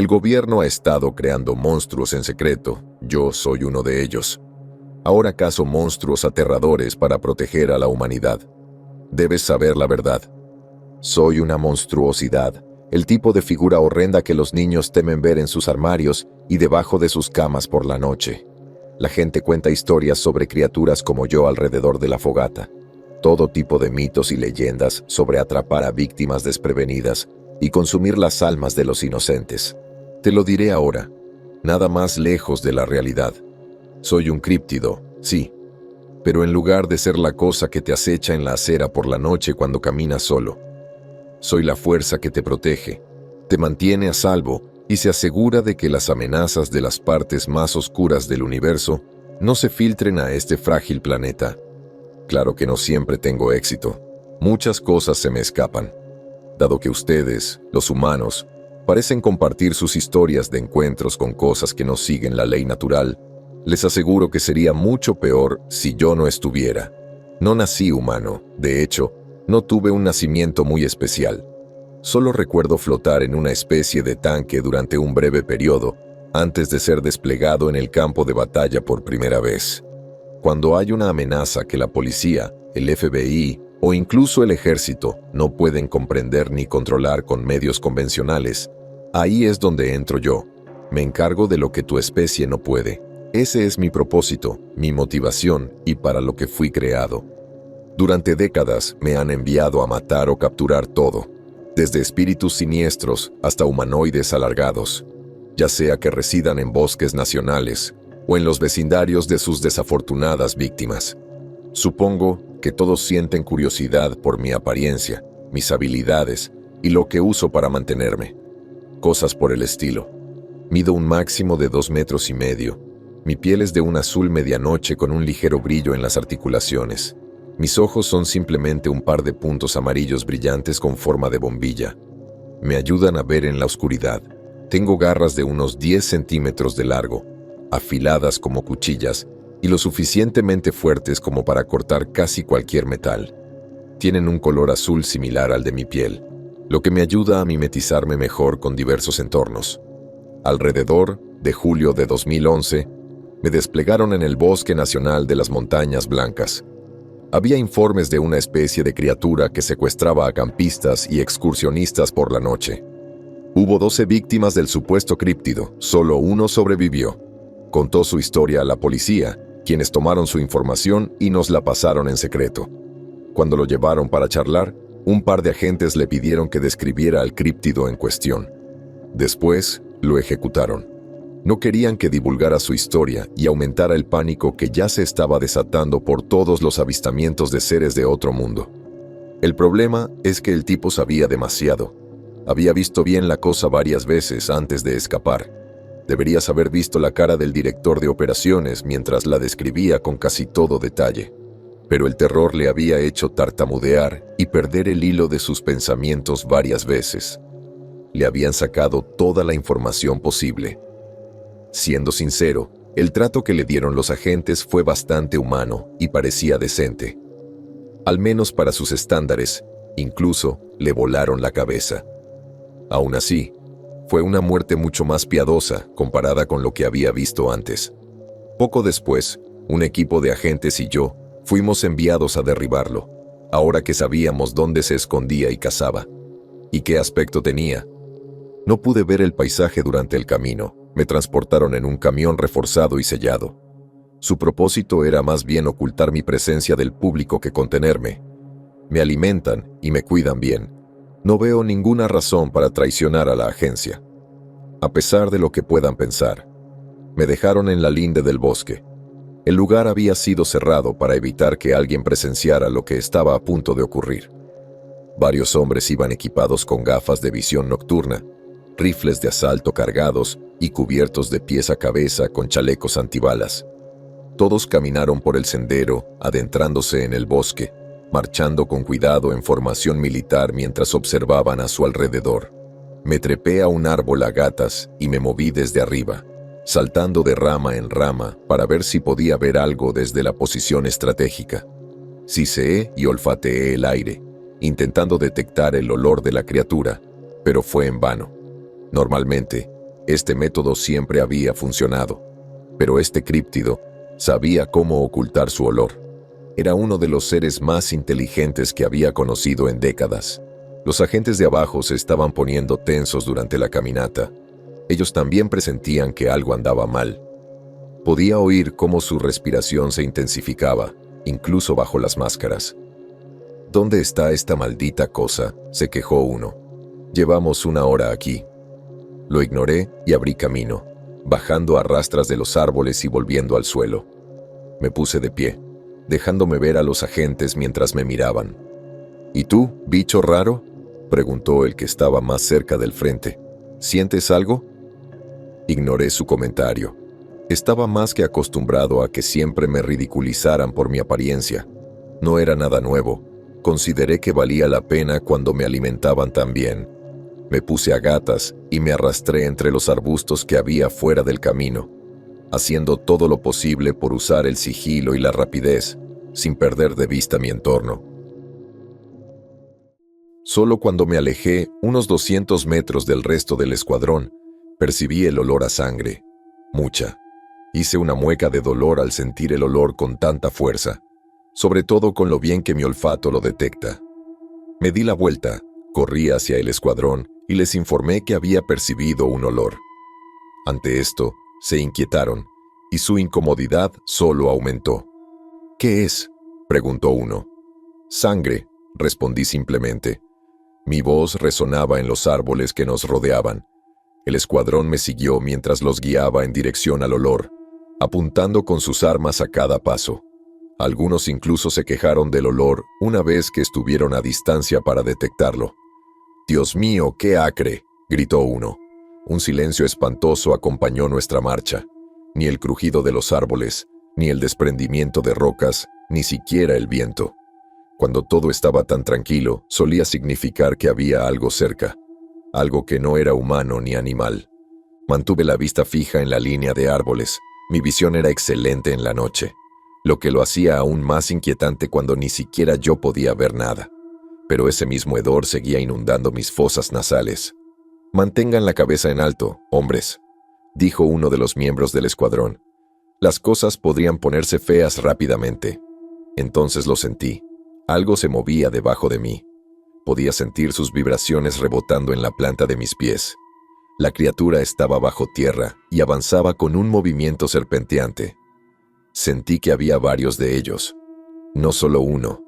El gobierno ha estado creando monstruos en secreto. Yo soy uno de ellos. Ahora cazo monstruos aterradores para proteger a la humanidad. Debes saber la verdad. Soy una monstruosidad, el tipo de figura horrenda que los niños temen ver en sus armarios y debajo de sus camas por la noche. La gente cuenta historias sobre criaturas como yo alrededor de la fogata. Todo tipo de mitos y leyendas sobre atrapar a víctimas desprevenidas y consumir las almas de los inocentes. Te lo diré ahora, nada más lejos de la realidad. Soy un críptido, sí, pero en lugar de ser la cosa que te acecha en la acera por la noche cuando caminas solo, soy la fuerza que te protege, te mantiene a salvo y se asegura de que las amenazas de las partes más oscuras del universo no se filtren a este frágil planeta. Claro que no siempre tengo éxito. Muchas cosas se me escapan. Dado que ustedes, los humanos, parecen compartir sus historias de encuentros con cosas que no siguen la ley natural, les aseguro que sería mucho peor si yo no estuviera. No nací humano, de hecho, no tuve un nacimiento muy especial. Solo recuerdo flotar en una especie de tanque durante un breve periodo antes de ser desplegado en el campo de batalla por primera vez. Cuando hay una amenaza que la policía, el FBI o incluso el ejército no pueden comprender ni controlar con medios convencionales, ahí es donde entro yo. Me encargo de lo que tu especie no puede. Ese es mi propósito, mi motivación y para lo que fui creado. Durante décadas me han enviado a matar o capturar todo, desde espíritus siniestros hasta humanoides alargados, ya sea que residan en bosques nacionales o en los vecindarios de sus desafortunadas víctimas. Supongo que todos sienten curiosidad por mi apariencia, mis habilidades y lo que uso para mantenerme. Cosas por el estilo. Mido un máximo de 2,5 metros. Mi piel es de un azul medianoche con un ligero brillo en las articulaciones. Mis ojos son simplemente un par de puntos amarillos brillantes con forma de bombilla. Me ayudan a ver en la oscuridad. Tengo garras de unos 10 centímetros de largo, afiladas como cuchillas y lo suficientemente fuertes como para cortar casi cualquier metal. Tienen un color azul similar al de mi piel, lo que me ayuda a mimetizarme mejor con diversos entornos. Alrededor de julio de 2011, me desplegaron en el Bosque Nacional de las Montañas Blancas. Había informes de una especie de criatura que secuestraba a campistas y excursionistas por la noche. Hubo 12 víctimas del supuesto críptido, solo uno sobrevivió. Contó su historia a la policía, quienes tomaron su información y nos la pasaron en secreto. Cuando lo llevaron para charlar, un par de agentes le pidieron que describiera al críptido en cuestión. Después, lo ejecutaron. No querían que divulgara su historia y aumentara el pánico que ya se estaba desatando por todos los avistamientos de seres de otro mundo. El problema es que el tipo sabía demasiado. Había visto bien la cosa varias veces antes de escapar. Deberías haber visto la cara del director de operaciones mientras la describía con casi todo detalle. Pero el terror le había hecho tartamudear y perder el hilo de sus pensamientos varias veces. Le habían sacado toda la información posible. Siendo sincero, el trato que le dieron los agentes fue bastante humano y parecía decente. Al menos para sus estándares, incluso le volaron la cabeza. Aún así, fue una muerte mucho más piadosa comparada con lo que había visto antes. Poco después, un equipo de agentes y yo fuimos enviados a derribarlo, ahora que sabíamos dónde se escondía y cazaba, y qué aspecto tenía. No pude ver el paisaje durante el camino. Me transportaron en un camión reforzado y sellado. Su propósito era más bien ocultar mi presencia del público que contenerme. Me alimentan y me cuidan bien. No veo ninguna razón para traicionar a la agencia. A pesar de lo que puedan pensar, me dejaron en la linde del bosque. El lugar había sido cerrado para evitar que alguien presenciara lo que estaba a punto de ocurrir. Varios hombres iban equipados con gafas de visión nocturna, rifles de asalto cargados y cubiertos de pies a cabeza con chalecos antibalas. Todos caminaron por el sendero, adentrándose en el bosque, marchando con cuidado en formación militar mientras observaban a su alrededor. Me trepé a un árbol a gatas y me moví desde arriba, saltando de rama en rama para ver si podía ver algo desde la posición estratégica. Siseé y olfateé el aire, intentando detectar el olor de la criatura, pero fue en vano. Normalmente, Este método siempre había funcionado, pero este críptido sabía cómo ocultar su olor. Era uno de los seres más inteligentes que había conocido en décadas. Los agentes de abajo se estaban poniendo tensos durante la caminata. Ellos también presentían que algo andaba mal. Podía oír cómo su respiración se intensificaba, incluso bajo las máscaras. ¿Dónde está esta maldita cosa?, se quejó uno. Llevamos 1 hora aquí. Lo ignoré y abrí camino, bajando a rastras de los árboles y volviendo al suelo. Me puse de pie, dejándome ver a los agentes mientras me miraban. ¿Y tú, bicho raro?, preguntó el que estaba más cerca del frente. ¿Sientes algo? Ignoré su comentario. Estaba más que acostumbrado a que siempre me ridiculizaran por mi apariencia. No era nada nuevo. Consideré que valía la pena cuando me alimentaban tan bien. Me puse a gatas y me arrastré entre los arbustos que había fuera del camino, haciendo todo lo posible por usar el sigilo y la rapidez, sin perder de vista mi entorno. Solo cuando me alejé unos 200 metros del resto del escuadrón, percibí el olor a sangre. Mucha. Hice una mueca de dolor al sentir el olor con tanta fuerza, sobre todo con lo bien que mi olfato lo detecta. Me di la vuelta, corrí hacia el escuadrón y les informé que había percibido un olor. Ante esto, se inquietaron, y su incomodidad solo aumentó. ¿Qué es?, preguntó uno. Sangre, respondí simplemente. Mi voz resonaba en los árboles que nos rodeaban. El escuadrón me siguió mientras los guiaba en dirección al olor, apuntando con sus armas a cada paso. Algunos incluso se quejaron del olor una vez que estuvieron a distancia para detectarlo. «Dios mío, qué acre», gritó uno. Un silencio espantoso acompañó nuestra marcha. Ni el crujido de los árboles, ni el desprendimiento de rocas, ni siquiera el viento. Cuando todo estaba tan tranquilo, solía significar que había algo cerca, algo que no era humano ni animal. Mantuve la vista fija en la línea de árboles. Mi visión era excelente en la noche, lo que lo hacía aún más inquietante cuando ni siquiera yo podía ver nada. Pero ese mismo hedor seguía inundando mis fosas nasales. «Mantengan la cabeza en alto, hombres», dijo uno de los miembros del escuadrón. «Las cosas podrían ponerse feas rápidamente». Entonces lo sentí. Algo se movía debajo de mí. Podía sentir sus vibraciones rebotando en la planta de mis pies. La criatura estaba bajo tierra y avanzaba con un movimiento serpenteante. Sentí que había varios de ellos, no solo uno.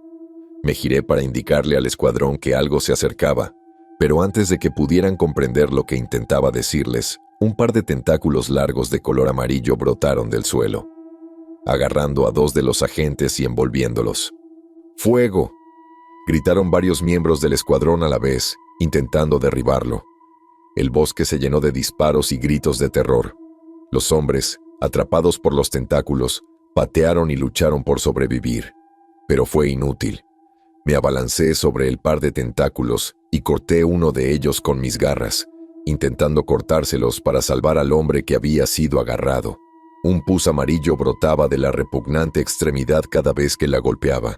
Me giré para indicarle al escuadrón que algo se acercaba, pero antes de que pudieran comprender lo que intentaba decirles, un par de tentáculos largos de color amarillo brotaron del suelo, agarrando a 2 de los agentes y envolviéndolos. «¡Fuego!», gritaron varios miembros del escuadrón a la vez, intentando derribarlo. El bosque se llenó de disparos y gritos de terror. Los hombres, atrapados por los tentáculos, patearon y lucharon por sobrevivir. Pero fue inútil. Me abalancé sobre el par de tentáculos y corté uno de ellos con mis garras, intentando cortárselos para salvar al hombre que había sido agarrado. Un pus amarillo brotaba de la repugnante extremidad cada vez que la golpeaba,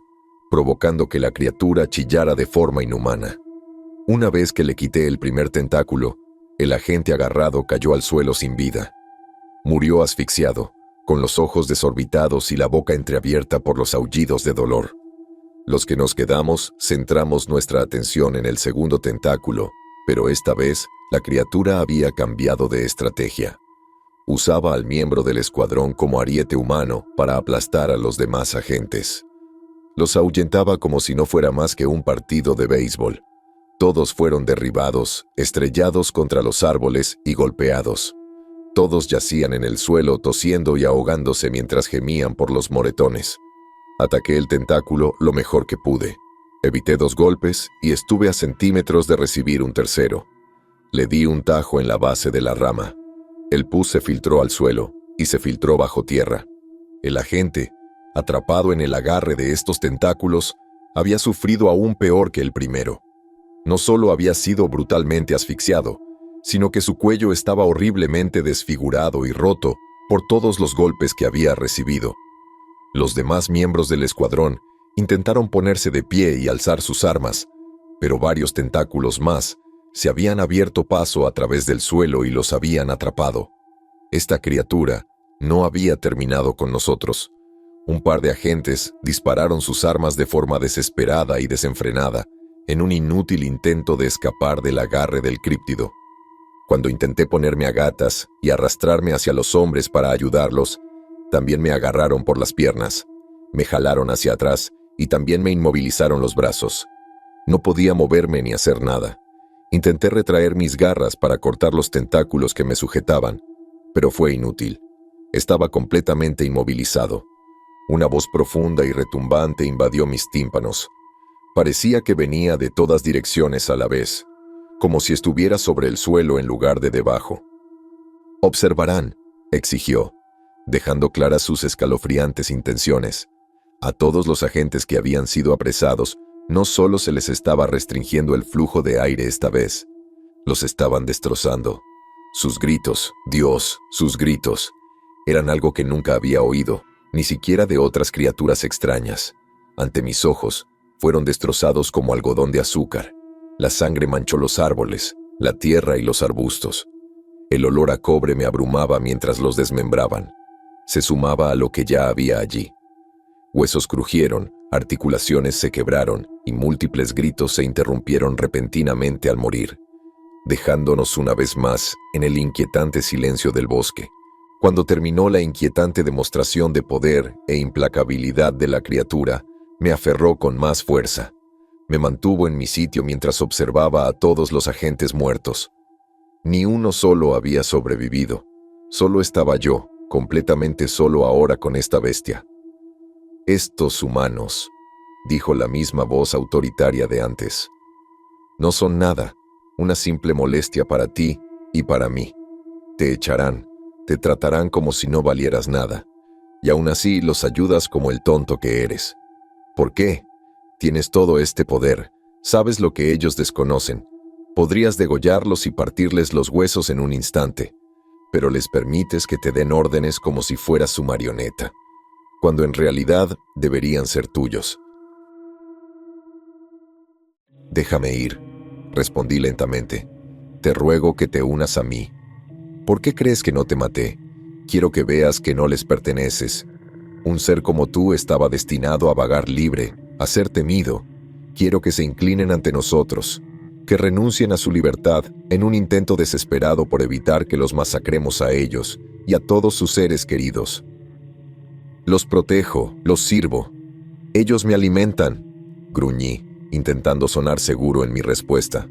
provocando que la criatura chillara de forma inhumana. Una vez que le quité el primer tentáculo, el agente agarrado cayó al suelo sin vida. Murió asfixiado, con los ojos desorbitados y la boca entreabierta por los aullidos de dolor. Los que nos quedamos centramos nuestra atención en el segundo tentáculo, pero esta vez la criatura había cambiado de estrategia. Usaba al miembro del escuadrón como ariete humano para aplastar a los demás agentes. Los ahuyentaba como si no fuera más que un partido de béisbol. Todos fueron derribados, estrellados contra los árboles y golpeados. Todos yacían en el suelo tosiendo y ahogándose mientras gemían por los moretones. Ataqué el tentáculo lo mejor que pude. Evité 2 golpes y estuve a centímetros de recibir un tercero. Le di un tajo en la base de la rama. El pus se filtró al suelo y se filtró bajo tierra. El agente, atrapado en el agarre de estos tentáculos, había sufrido aún peor que el primero. No solo había sido brutalmente asfixiado, sino que su cuello estaba horriblemente desfigurado y roto por todos los golpes que había recibido. Los demás miembros del escuadrón intentaron ponerse de pie y alzar sus armas, pero varios tentáculos más Se habían abierto paso a través del suelo y los habían atrapado. Esta criatura no había terminado con nosotros. Un par de agentes dispararon sus armas de forma desesperada y desenfrenada, en un inútil intento de escapar del agarre del críptido. Cuando intenté ponerme a gatas y arrastrarme hacia los hombres para ayudarlos, también me agarraron por las piernas, me jalaron hacia atrás y también me inmovilizaron los brazos. No podía moverme ni hacer nada. Intenté retraer mis garras para cortar los tentáculos que me sujetaban, pero fue inútil. Estaba completamente inmovilizado. Una voz profunda y retumbante invadió mis tímpanos. Parecía que venía de todas direcciones a la vez, como si estuviera sobre el suelo en lugar de debajo. «Observarán», exigió, dejando claras sus escalofriantes intenciones. A todos los agentes que habían sido apresados, no solo se les estaba restringiendo el flujo de aire esta vez, los estaban destrozando. Sus gritos, Dios, sus gritos, eran algo que nunca había oído, ni siquiera de otras criaturas extrañas. Ante mis ojos, fueron destrozados como algodón de azúcar. La sangre manchó los árboles, la tierra y los arbustos. El olor a cobre me abrumaba mientras los desmembraban. Se sumaba a lo que ya había allí. Huesos crujieron, articulaciones se quebraron y múltiples gritos se interrumpieron repentinamente al morir, dejándonos una vez más en el inquietante silencio del bosque. Cuando terminó la inquietante demostración de poder e implacabilidad de la criatura, me aferró con más fuerza. Me mantuvo en mi sitio mientras observaba a todos los agentes muertos. Ni uno solo había sobrevivido. Solo estaba yo, completamente solo ahora con esta bestia. «Estos humanos», dijo la misma voz autoritaria de antes, «no son nada, una simple molestia para ti y para mí. Te echarán, te tratarán como si no valieras nada, y aún así los ayudas como el tonto que eres. ¿Por qué? Tienes todo este poder, sabes lo que ellos desconocen. Podrías degollarlos y partirles los huesos en un instante, pero les permites que te den órdenes como si fueras su marioneta, cuando en realidad deberían ser tuyos». «Déjame ir», respondí lentamente. «Te ruego que te unas a mí. ¿Por qué crees que no te maté? Quiero que veas que no les perteneces. Un ser como tú estaba destinado a vagar libre, a ser temido. Quiero que se inclinen ante nosotros, que renuncien a su libertad en un intento desesperado por evitar que los masacremos a ellos y a todos sus seres queridos. Los protejo, los sirvo. Ellos me alimentan», gruñí, intentando sonar seguro en mi respuesta.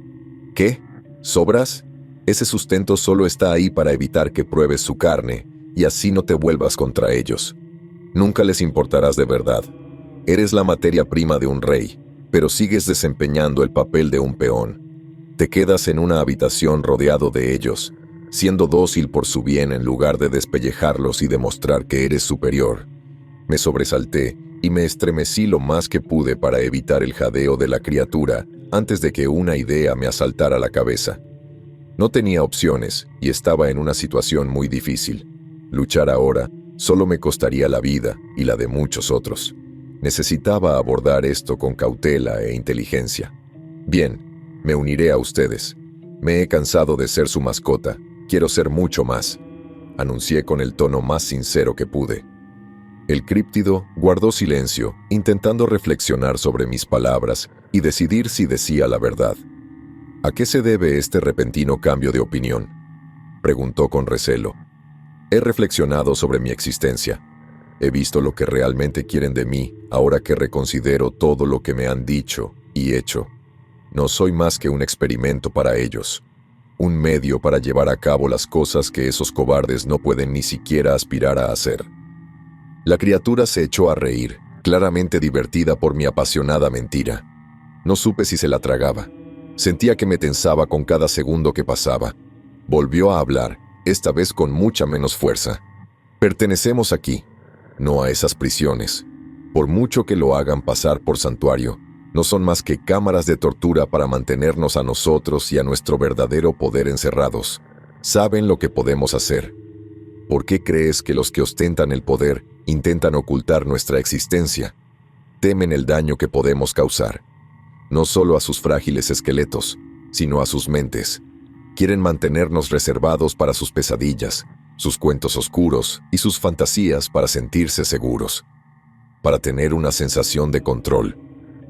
«¿Qué? ¿Sobras? Ese sustento solo está ahí para evitar que pruebes su carne y así no te vuelvas contra ellos. Nunca les importarás de verdad. Eres la materia prima de un rey, pero sigues desempeñando el papel de un peón. Te quedas en una habitación rodeado de ellos, siendo dócil por su bien en lugar de despellejarlos y demostrar que eres superior». Me sobresalté y me estremecí lo más que pude para evitar el jadeo de la criatura antes de que una idea me asaltara la cabeza. No tenía opciones y estaba en una situación muy difícil. Luchar ahora solo me costaría la vida y la de muchos otros. Necesitaba abordar esto con cautela e inteligencia. «Bien, me uniré a ustedes. Me he cansado de ser su mascota. Quiero ser mucho más», anuncié con el tono más sincero que pude. El críptido guardó silencio, intentando reflexionar sobre mis palabras y decidir si decía la verdad. «¿A qué se debe este repentino cambio de opinión?», preguntó con recelo. «He reflexionado sobre mi existencia. He visto lo que realmente quieren de mí ahora que reconsidero todo lo que me han dicho y hecho. No soy más que un experimento para ellos, un medio para llevar a cabo las cosas que esos cobardes no pueden ni siquiera aspirar a hacer». La criatura se echó a reír, claramente divertida por mi apasionada mentira. No supe si se la tragaba. Sentía que me tensaba con cada segundo que pasaba. Volvió a hablar, esta vez con mucha menos fuerza. «Pertenecemos aquí, no a esas prisiones. Por mucho que lo hagan pasar por santuario, no son más que cámaras de tortura para mantenernos a nosotros y a nuestro verdadero poder encerrados. Saben lo que podemos hacer. ¿Por qué crees que los que ostentan el poder intentan ocultar nuestra existencia? Temen el daño que podemos causar, no solo a sus frágiles esqueletos, sino a sus mentes. Quieren mantenernos reservados para sus pesadillas, sus cuentos oscuros y sus fantasías para sentirse seguros, para tener una sensación de control,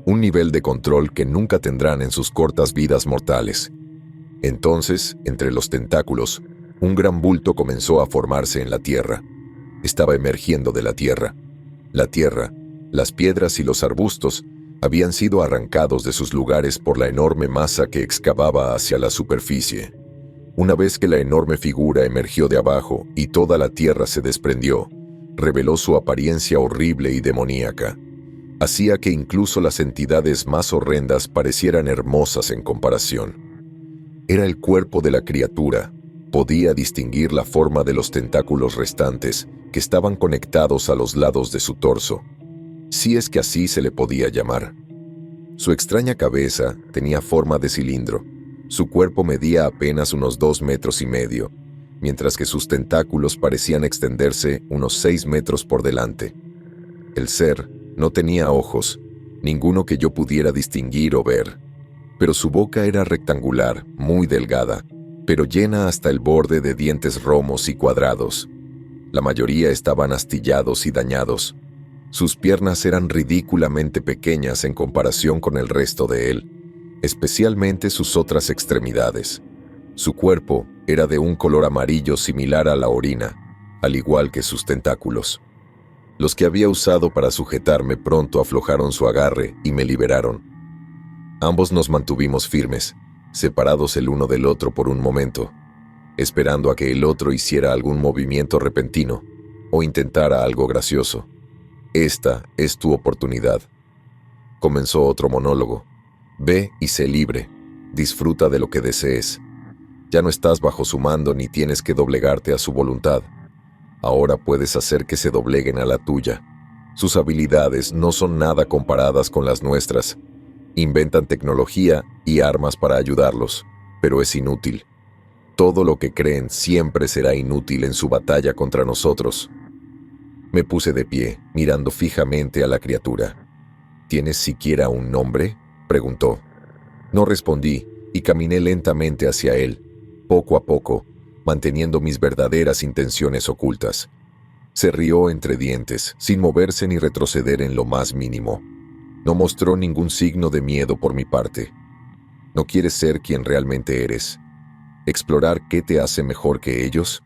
un nivel de control que nunca tendrán en sus cortas vidas mortales. Entonces, entre los tentáculos, un gran bulto comenzó a formarse en la tierra. Estaba emergiendo de la tierra. La tierra, las piedras y los arbustos habían sido arrancados de sus lugares por la enorme masa que excavaba hacia la superficie. Una vez que la enorme figura emergió de abajo y toda la tierra se desprendió, reveló su apariencia horrible y demoníaca. Hacía que incluso las entidades más horrendas parecieran hermosas en comparación. Era el cuerpo de la criatura. Podía distinguir la forma de los tentáculos restantes, que estaban conectados a los lados de su torso, si es que así se le podía llamar. Su extraña cabeza tenía forma de cilindro. Su cuerpo medía apenas unos 2,5 metros, mientras que sus tentáculos parecían extenderse unos 6 metros por delante. El ser no tenía ojos, ninguno que yo pudiera distinguir o ver, pero su boca era rectangular, muy delgada, pero llena hasta el borde de dientes romos y cuadrados. La mayoría estaban astillados y dañados. Sus piernas eran ridículamente pequeñas en comparación con el resto de él, especialmente sus otras extremidades. Su cuerpo era de un color amarillo similar a la orina, al igual que sus tentáculos. Los que había usado para sujetarme pronto aflojaron su agarre y me liberaron. Ambos nos mantuvimos firmes, separados el uno del otro por un momento, esperando a que el otro hiciera algún movimiento repentino o intentara algo gracioso. Esta es tu oportunidad. Comenzó otro monólogo. Ve y sé libre. Disfruta de lo que desees. Ya no estás bajo su mando ni tienes que doblegarte a su voluntad. Ahora puedes hacer que se dobleguen a la tuya. Sus habilidades no son nada comparadas con las nuestras. Inventan tecnología y armas para ayudarlos, pero es inútil. Todo lo que creen siempre será inútil en su batalla contra nosotros. Me puse de pie, mirando fijamente a la criatura. ¿Tienes siquiera un nombre?, preguntó. No respondí y caminé lentamente hacia él, poco a poco, manteniendo mis verdaderas intenciones ocultas. Se rió entre dientes, sin moverse ni retroceder en lo más mínimo. No mostró ningún signo de miedo por mi parte. ¿No quieres ser quien realmente eres? ¿Explorar qué te hace mejor que ellos?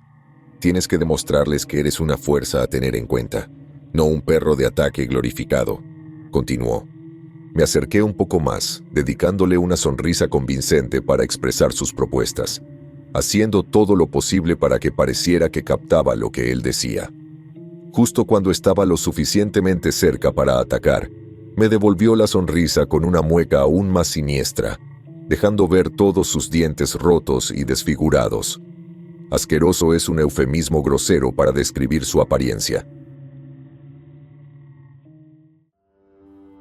Tienes que demostrarles que eres una fuerza a tener en cuenta, no un perro de ataque glorificado, continuó. Me acerqué un poco más, dedicándole una sonrisa convincente para expresar sus propuestas, haciendo todo lo posible para que pareciera que captaba lo que él decía. Justo cuando estaba lo suficientemente cerca para atacar, me devolvió la sonrisa con una mueca aún más siniestra, dejando ver todos sus dientes rotos y desfigurados. Asqueroso es un eufemismo grosero para describir su apariencia.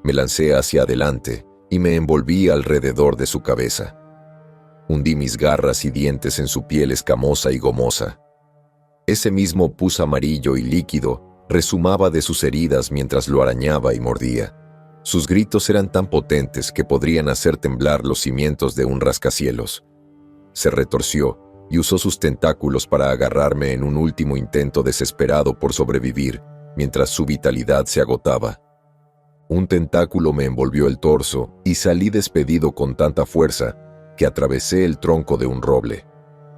Me lancé hacia adelante y me envolví alrededor de su cabeza. Hundí mis garras y dientes en su piel escamosa y gomosa. Ese mismo pus amarillo y líquido rezumaba de sus heridas mientras lo arañaba y mordía. Sus gritos eran tan potentes que podrían hacer temblar los cimientos de un rascacielos. Se retorció y usó sus tentáculos para agarrarme en un último intento desesperado por sobrevivir, mientras su vitalidad se agotaba. Un tentáculo me envolvió el torso y salí despedido con tanta fuerza que atravesé el tronco de un roble.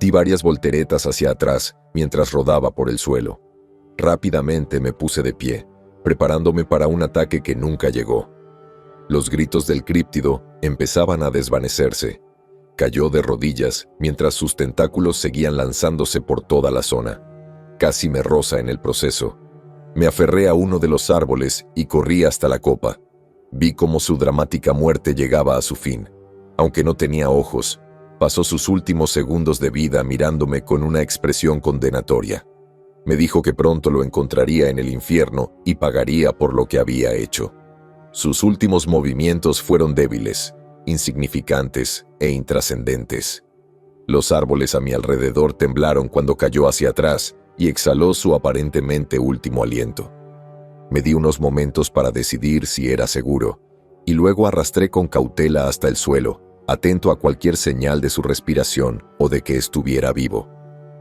Di varias volteretas hacia atrás mientras rodaba por el suelo. Rápidamente me puse de pie, preparándome para un ataque que nunca llegó. Los gritos del críptido empezaban a desvanecerse. Cayó de rodillas mientras sus tentáculos seguían lanzándose por toda la zona. Casi me roza en el proceso. Me aferré a uno de los árboles y corrí hasta la copa. Vi cómo su dramática muerte llegaba a su fin. Aunque no tenía ojos, pasó sus últimos segundos de vida mirándome con una expresión condenatoria. Me dijo que pronto lo encontraría en el infierno y pagaría por lo que había hecho. Sus últimos movimientos fueron débiles, insignificantes e intrascendentes. Los árboles a mi alrededor temblaron cuando cayó hacia atrás y exhaló su aparentemente último aliento. Me di unos momentos para decidir si era seguro, y luego arrastré con cautela hasta el suelo, atento a cualquier señal de su respiración o de que estuviera vivo.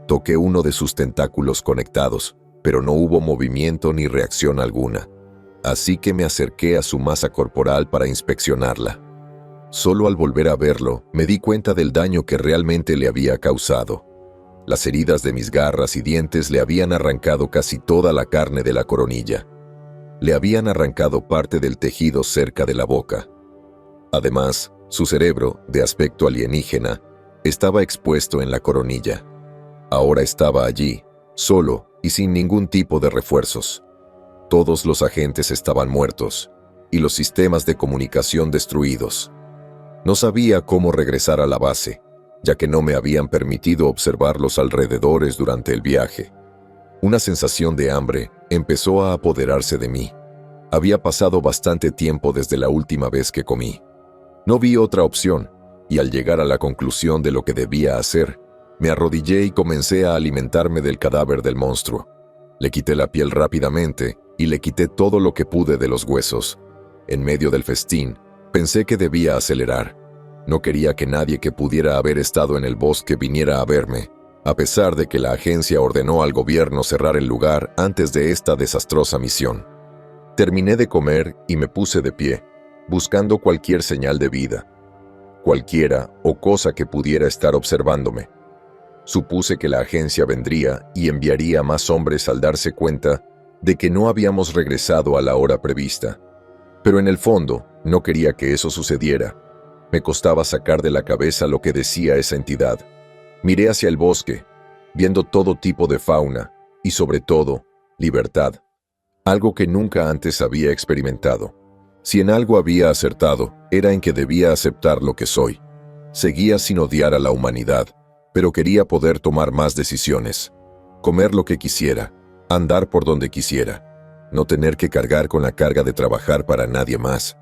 Toqué uno de sus tentáculos conectados, pero no hubo movimiento ni reacción alguna. Así que me acerqué a su masa corporal para inspeccionarla. Solo al volver a verlo, me di cuenta del daño que realmente le había causado. Las heridas de mis garras y dientes le habían arrancado casi toda la carne de la coronilla. Le habían arrancado parte del tejido cerca de la boca. Además, su cerebro, de aspecto alienígena, estaba expuesto en la coronilla. Ahora estaba allí, solo y sin ningún tipo de refuerzos. Todos los agentes estaban muertos y los sistemas de comunicación destruidos. No sabía cómo regresar a la base, ya que no me habían permitido observar los alrededores durante el viaje. Una sensación de hambre empezó a apoderarse de mí. Había pasado bastante tiempo desde la última vez que comí. No vi otra opción, y al llegar a la conclusión de lo que debía hacer, me arrodillé y comencé a alimentarme del cadáver del monstruo. Le quité la piel rápidamente y le quité todo lo que pude de los huesos. En medio del festín, pensé que debía acelerar. No quería que nadie que pudiera haber estado en el bosque viniera a verme, a pesar de que la agencia ordenó al gobierno cerrar el lugar antes de esta desastrosa misión. Terminé de comer y me puse de pie, buscando cualquier señal de vida, cualquiera o cosa que pudiera estar observándome. Supuse que la agencia vendría y enviaría más hombres al darse cuenta de que no habíamos regresado a la hora prevista. Pero en el fondo, no quería que eso sucediera. Me costaba sacar de la cabeza lo que decía esa entidad. Miré hacia el bosque, viendo todo tipo de fauna y, sobre todo, libertad. Algo que nunca antes había experimentado. Si en algo había acertado, era en que debía aceptar lo que soy. Seguía sin odiar a la humanidad, pero quería poder tomar más decisiones. Comer lo que quisiera, andar por donde quisiera, no tener que cargar con la carga de trabajar para nadie más.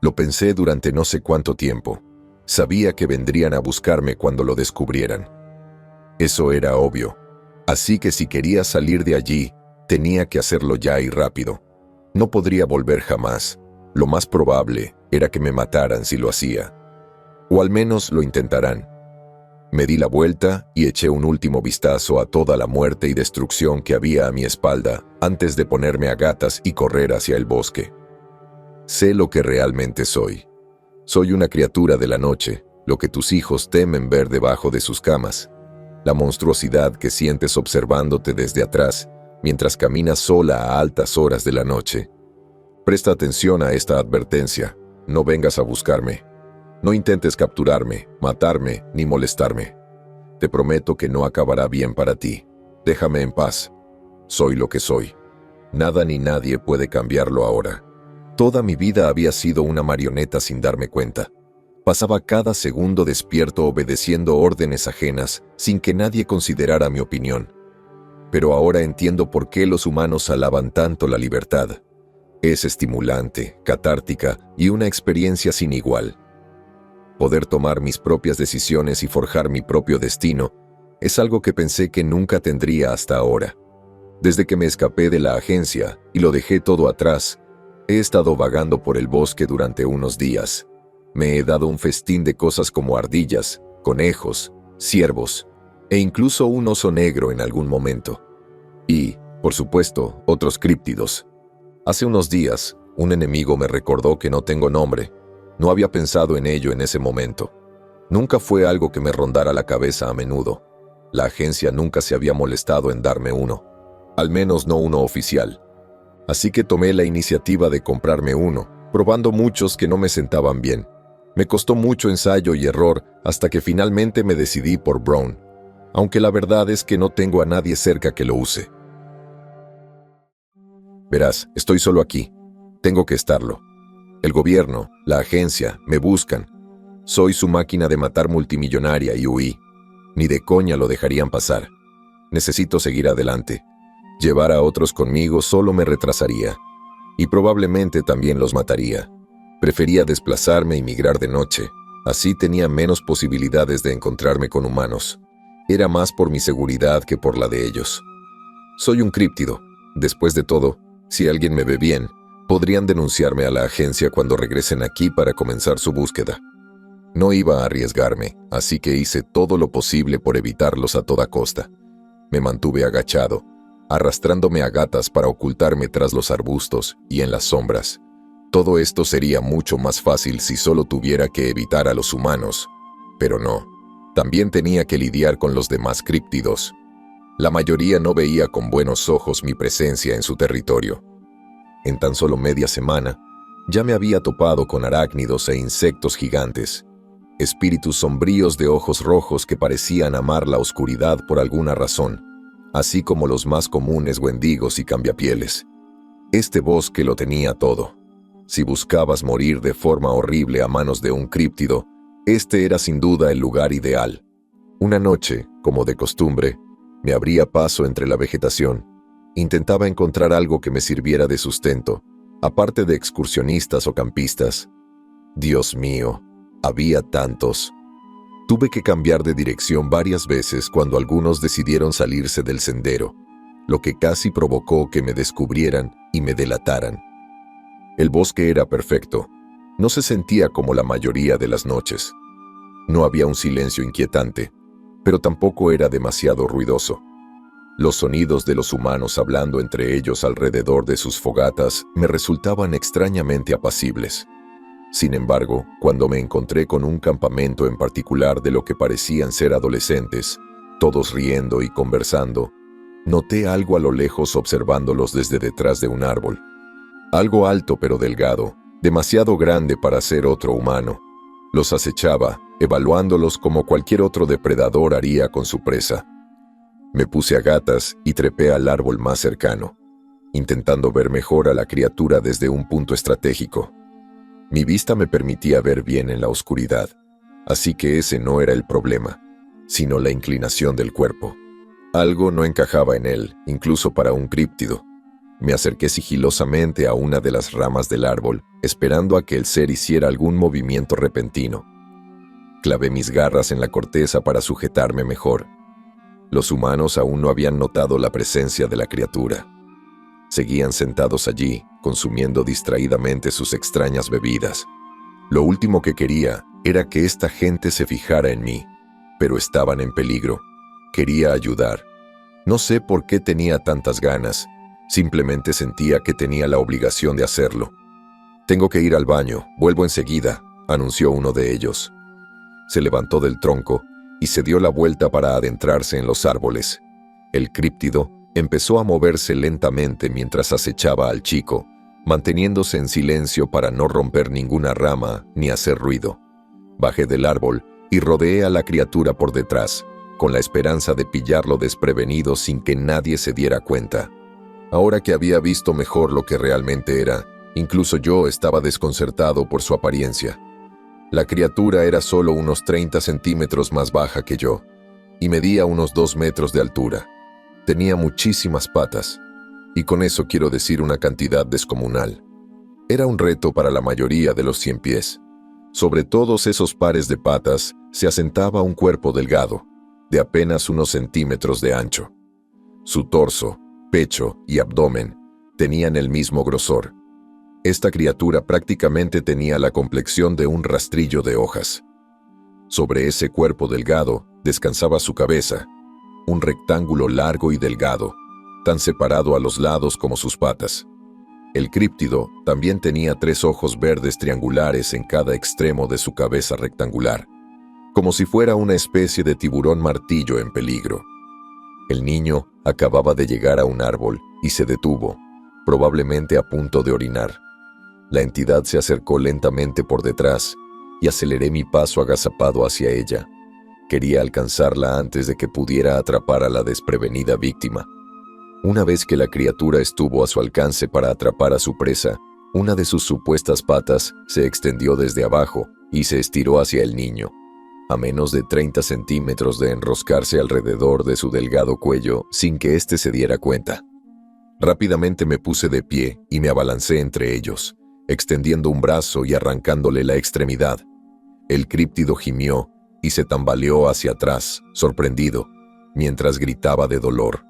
Lo pensé durante no sé cuánto tiempo. Sabía que vendrían a buscarme cuando lo descubrieran. Eso era obvio. Así que si quería salir de allí, tenía que hacerlo ya y rápido. No podría volver jamás. Lo más probable era que me mataran si lo hacía. O al menos lo intentarán. Me di la vuelta y eché un último vistazo a toda la muerte y destrucción que había a mi espalda antes de ponerme a gatas y correr hacia el bosque. Sé lo que realmente soy. Soy una criatura de la noche, lo que tus hijos temen ver debajo de sus camas. La monstruosidad que sientes observándote desde atrás, mientras caminas sola a altas horas de la noche. Presta atención a esta advertencia. No vengas a buscarme. No intentes capturarme, matarme, ni molestarme. Te prometo que no acabará bien para ti. Déjame en paz. Soy lo que soy. Nada ni nadie puede cambiarlo ahora. Toda mi vida había sido una marioneta sin darme cuenta. Pasaba cada segundo despierto obedeciendo órdenes ajenas, sin que nadie considerara mi opinión. Pero ahora entiendo por qué los humanos alaban tanto la libertad. Es estimulante, catártica y una experiencia sin igual. Poder tomar mis propias decisiones y forjar mi propio destino es algo que pensé que nunca tendría hasta ahora. Desde que me escapé de la agencia y lo dejé todo atrás, he estado vagando por el bosque durante unos días. Me he dado un festín de cosas como ardillas, conejos, ciervos e incluso un oso negro en algún momento. Y, por supuesto, otros críptidos. Hace unos días, un enemigo me recordó que no tengo nombre. No había pensado en ello en ese momento. Nunca fue algo que me rondara la cabeza a menudo. La agencia nunca se había molestado en darme uno. Al menos no uno oficial. Así que tomé la iniciativa de comprarme uno, probando muchos que no me sentaban bien. Me costó mucho ensayo y error hasta que finalmente me decidí por Brown, aunque la verdad es que no tengo a nadie cerca que lo use. Verás, estoy solo aquí. Tengo que estarlo. El gobierno, la agencia, me buscan. Soy su máquina de matar multimillonaria y huí. Ni de coña lo dejarían pasar. Necesito seguir adelante. Llevar a otros conmigo solo me retrasaría. Y probablemente también los mataría. Prefería desplazarme y migrar de noche. Así tenía menos posibilidades de encontrarme con humanos. Era más por mi seguridad que por la de ellos. Soy un críptido. Después de todo, si alguien me ve bien, podrían denunciarme a la agencia cuando regresen aquí para comenzar su búsqueda. No iba a arriesgarme, así que hice todo lo posible por evitarlos a toda costa. Me mantuve agachado, arrastrándome a gatas para ocultarme tras los arbustos y en las sombras. Todo esto sería mucho más fácil si solo tuviera que evitar a los humanos, pero no. También tenía que lidiar con los demás críptidos. La mayoría no veía con buenos ojos mi presencia en su territorio. En tan solo media semana, ya me había topado con arácnidos e insectos gigantes, espíritus sombríos de ojos rojos que parecían amar la oscuridad por alguna razón, así como los más comunes wendigos y cambiapieles. Este bosque lo tenía todo. Si buscabas morir de forma horrible a manos de un críptido, este era sin duda el lugar ideal. Una noche, como de costumbre, me abría paso entre la vegetación. Intentaba encontrar algo que me sirviera de sustento, aparte de excursionistas o campistas. Dios mío, había tantos. Tuve que cambiar de dirección varias veces cuando algunos decidieron salirse del sendero, lo que casi provocó que me descubrieran y me delataran. El bosque era perfecto. No se sentía como la mayoría de las noches. No había un silencio inquietante, pero tampoco era demasiado ruidoso. Los sonidos de los humanos hablando entre ellos alrededor de sus fogatas me resultaban extrañamente apacibles. Sin embargo, cuando me encontré con un campamento en particular de lo que parecían ser adolescentes, todos riendo y conversando, noté algo a lo lejos observándolos desde detrás de un árbol. Algo alto pero delgado, demasiado grande para ser otro humano. Los acechaba, evaluándolos como cualquier otro depredador haría con su presa. Me puse a gatas y trepé al árbol más cercano, intentando ver mejor a la criatura desde un punto estratégico. Mi vista me permitía ver bien en la oscuridad, así que ese no era el problema, sino la inclinación del cuerpo. Algo no encajaba en él, incluso para un críptido. Me acerqué sigilosamente a una de las ramas del árbol, esperando a que el ser hiciera algún movimiento repentino. Clavé mis garras en la corteza para sujetarme mejor. Los humanos aún no habían notado la presencia de la criatura. Seguían sentados allí, consumiendo distraídamente sus extrañas bebidas. Lo último que quería era que esta gente se fijara en mí, pero estaban en peligro. Quería ayudar. No sé por qué tenía tantas ganas, simplemente sentía que tenía la obligación de hacerlo. «Tengo que ir al baño, vuelvo enseguida», anunció uno de ellos. Se levantó del tronco y se dio la vuelta para adentrarse en los árboles. El críptido empezó a moverse lentamente mientras acechaba al chico, manteniéndose en silencio para no romper ninguna rama ni hacer ruido. Bajé del árbol y rodeé a la criatura por detrás, con la esperanza de pillarlo desprevenido sin que nadie se diera cuenta. Ahora que había visto mejor lo que realmente era, incluso yo estaba desconcertado por su apariencia. La criatura era solo unos 30 centímetros más baja que yo, y medía unos 2 metros de altura. Tenía muchísimas patas, y con eso quiero decir una cantidad descomunal. Era un reto para la mayoría de los 100 pies. Sobre todos esos pares de patas se asentaba un cuerpo delgado, de apenas unos centímetros de ancho. Su torso, pecho y abdomen tenían el mismo grosor. Esta criatura prácticamente tenía la complexión de un rastrillo de hojas. Sobre ese cuerpo delgado descansaba su cabeza, un rectángulo largo y delgado, tan separado a los lados como sus patas. El críptido también tenía 3 ojos verdes triangulares en cada extremo de su cabeza rectangular, como si fuera una especie de tiburón martillo en peligro. El niño acababa de llegar a un árbol y se detuvo, probablemente a punto de orinar. La entidad se acercó lentamente por detrás y aceleré mi paso agazapado hacia ella. Quería alcanzarla antes de que pudiera atrapar a la desprevenida víctima. Una vez que la criatura estuvo a su alcance para atrapar a su presa, una de sus supuestas patas se extendió desde abajo y se estiró hacia el niño, a menos de 30 centímetros de enroscarse alrededor de su delgado cuello sin que éste se diera cuenta. Rápidamente me puse de pie y me abalancé entre ellos, extendiendo un brazo y arrancándole la extremidad. El críptido gimió y se tambaleó hacia atrás, sorprendido, mientras gritaba de dolor.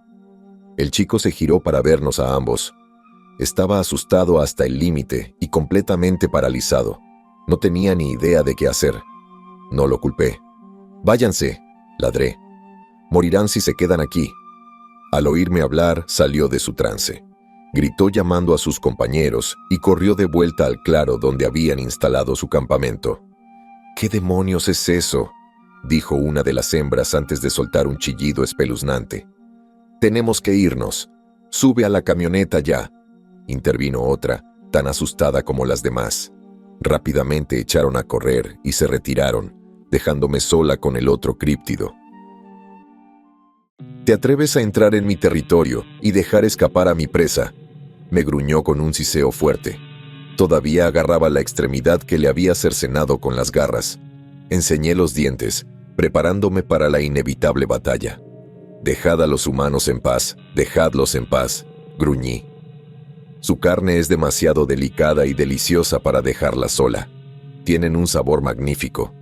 El chico se giró para vernos a ambos. Estaba asustado hasta el límite y completamente paralizado. No tenía ni idea de qué hacer. No lo culpé. «Váyanse», ladré. «Morirán si se quedan aquí». Al oírme hablar, salió de su trance. Gritó llamando a sus compañeros y corrió de vuelta al claro donde habían instalado su campamento. «¿Qué demonios es eso?», dijo una de las hembras antes de soltar un chillido espeluznante. «Tenemos que irnos. Sube a la camioneta ya», intervino otra, tan asustada como las demás. Rápidamente echaron a correr y se retiraron, dejándome sola con el otro críptido. «¿Te atreves a entrar en mi territorio y dejar escapar a mi presa?», me gruñó con un siseo fuerte. Todavía agarraba la extremidad que le había cercenado con las garras. Enseñé los dientes, preparándome para la inevitable batalla. «Dejad a los humanos en paz, dejadlos en paz», gruñí. «Su carne es demasiado delicada y deliciosa para dejarla sola. Tienen un sabor magnífico.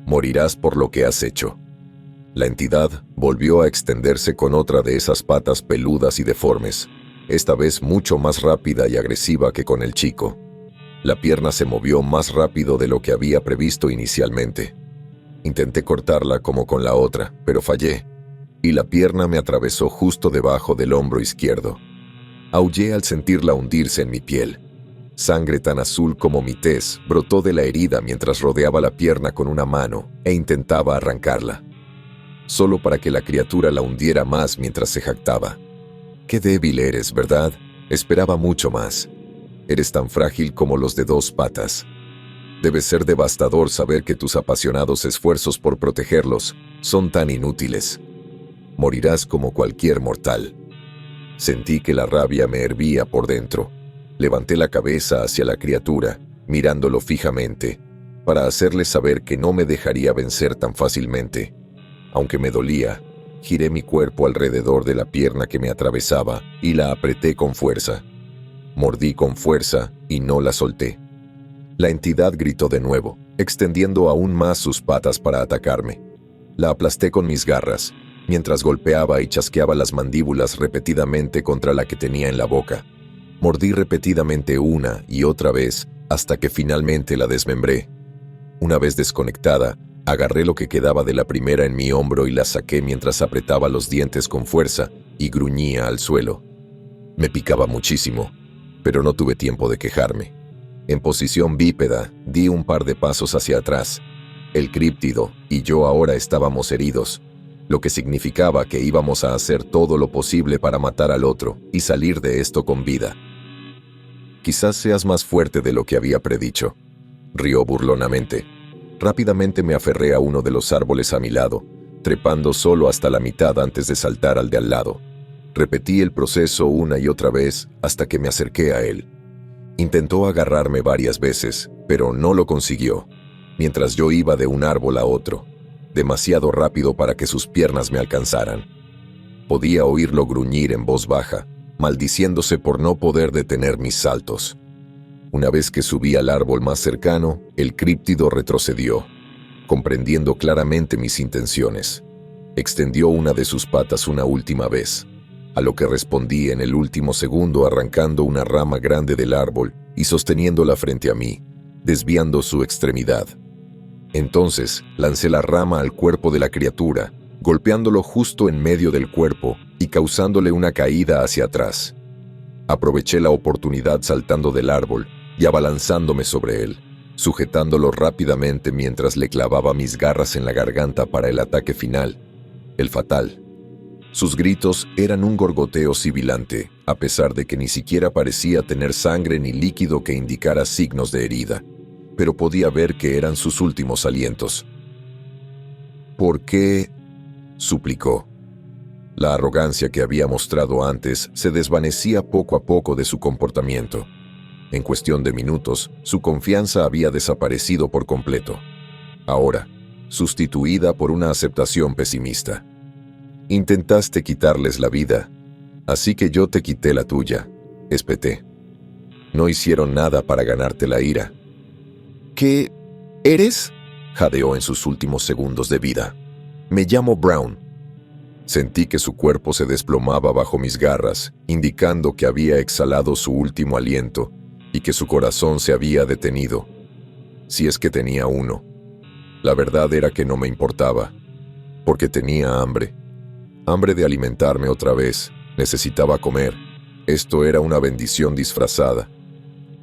Morirás por lo que has hecho». La entidad volvió a extenderse con otra de esas patas peludas y deformes, esta vez mucho más rápida y agresiva que con el chico. La pierna se movió más rápido de lo que había previsto inicialmente. Intenté cortarla como con la otra, pero fallé, y la pierna me atravesó justo debajo del hombro izquierdo. Aullé al sentirla hundirse en mi piel. Sangre tan azul como mi tez brotó de la herida mientras rodeaba la pierna con una mano e intentaba arrancarla, solo para que la criatura la hundiera más mientras se jactaba. «Qué débil eres, ¿verdad? Esperaba mucho más. Eres tan frágil como los de dos patas. Debe ser devastador saber que tus apasionados esfuerzos por protegerlos son tan inútiles. Morirás como cualquier mortal». Sentí que la rabia me hervía por dentro. Levanté la cabeza hacia la criatura, mirándolo fijamente, para hacerle saber que no me dejaría vencer tan fácilmente. Aunque me dolía, giré mi cuerpo alrededor de la pierna que me atravesaba y la apreté con fuerza. Mordí con fuerza y no la solté. La entidad gritó de nuevo, extendiendo aún más sus patas para atacarme. La aplasté con mis garras, mientras golpeaba y chasqueaba las mandíbulas repetidamente contra la que tenía en la boca. Mordí repetidamente una y otra vez hasta que finalmente la desmembré. Una vez desconectada, agarré lo que quedaba de la primera en mi hombro y la saqué mientras apretaba los dientes con fuerza y gruñía al suelo. Me picaba muchísimo, pero no tuve tiempo de quejarme. En posición bípeda, di un par de pasos hacia atrás. El críptido y yo ahora estábamos heridos, lo que significaba que íbamos a hacer todo lo posible para matar al otro y salir de esto con vida. «Quizás seas más fuerte de lo que había predicho», rió burlonamente. Rápidamente me aferré a uno de los árboles a mi lado, trepando solo hasta la mitad antes de saltar al de al lado. Repetí el proceso una y otra vez hasta que me acerqué a él. Intentó agarrarme varias veces, pero no lo consiguió, mientras yo iba de un árbol a otro, demasiado rápido para que sus piernas me alcanzaran. Podía oírlo gruñir en voz baja, maldiciéndose por no poder detener mis saltos. Una vez que subí al árbol más cercano, el críptido retrocedió, comprendiendo claramente mis intenciones. Extendió una de sus patas una última vez, a lo que respondí en el último segundo arrancando una rama grande del árbol y sosteniéndola frente a mí, desviando su extremidad. Entonces lancé la rama al cuerpo de la criatura, golpeándolo justo en medio del cuerpo y causándole una caída hacia atrás. Aproveché la oportunidad saltando del árbol y abalanzándome sobre él, sujetándolo rápidamente mientras le clavaba mis garras en la garganta para el ataque final, el fatal. Sus gritos eran un gorgoteo sibilante, a pesar de que ni siquiera parecía tener sangre ni líquido que indicara signos de herida, pero podía ver que eran sus últimos alientos. «¿Por qué?», suplicó. La arrogancia que había mostrado antes se desvanecía poco a poco de su comportamiento. En cuestión de minutos, su confianza había desaparecido por completo. Ahora, sustituida por una aceptación pesimista. «Intentaste quitarles la vida, así que yo te quité la tuya», espeté. «No hicieron nada para ganarte la ira». «¿Qué eres?», jadeó en sus últimos segundos de vida. «Me llamo Brown». Sentí que su cuerpo se desplomaba bajo mis garras, indicando que había exhalado su último aliento y que su corazón se había detenido, si es que tenía uno. La verdad era que no me importaba, porque tenía hambre. Hambre de alimentarme otra vez. Necesitaba comer. Esto era una bendición disfrazada.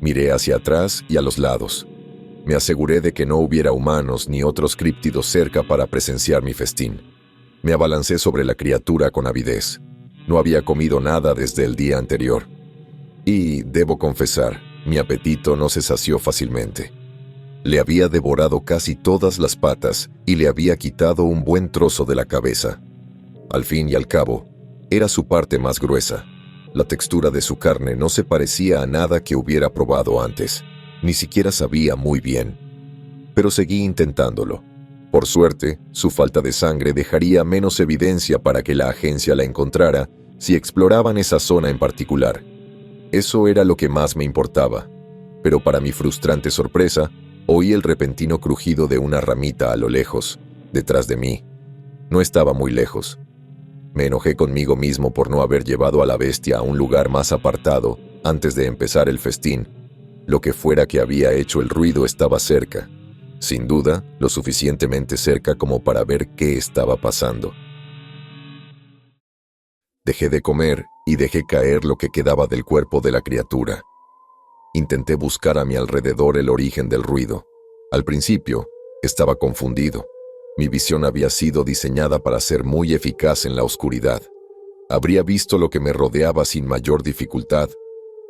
Miré hacia atrás y a los lados. Me aseguré de que no hubiera humanos ni otros críptidos cerca para presenciar mi festín. Me abalancé sobre la criatura con avidez. No había comido nada desde el día anterior. Y, debo confesar, mi apetito no se sació fácilmente. Le había devorado casi todas las patas y le había quitado un buen trozo de la cabeza. Al fin y al cabo, era su parte más gruesa. La textura de su carne no se parecía a nada que hubiera probado antes. Ni siquiera sabía muy bien. Pero seguí intentándolo. Por suerte, su falta de sangre dejaría menos evidencia para que la agencia la encontrara si exploraban esa zona en particular. Eso era lo que más me importaba. Pero para mi frustrante sorpresa, oí el repentino crujido de una ramita a lo lejos, detrás de mí. No estaba muy lejos. Me enojé conmigo mismo por no haber llevado a la bestia a un lugar más apartado antes de empezar el festín. Lo que fuera que había hecho el ruido estaba cerca. Sin duda, lo suficientemente cerca como para ver qué estaba pasando. Dejé de comer y dejé caer lo que quedaba del cuerpo de la criatura. Intenté buscar a mi alrededor el origen del ruido. Al principio, estaba confundido. Mi visión había sido diseñada para ser muy eficaz en la oscuridad. Habría visto lo que me rodeaba sin mayor dificultad,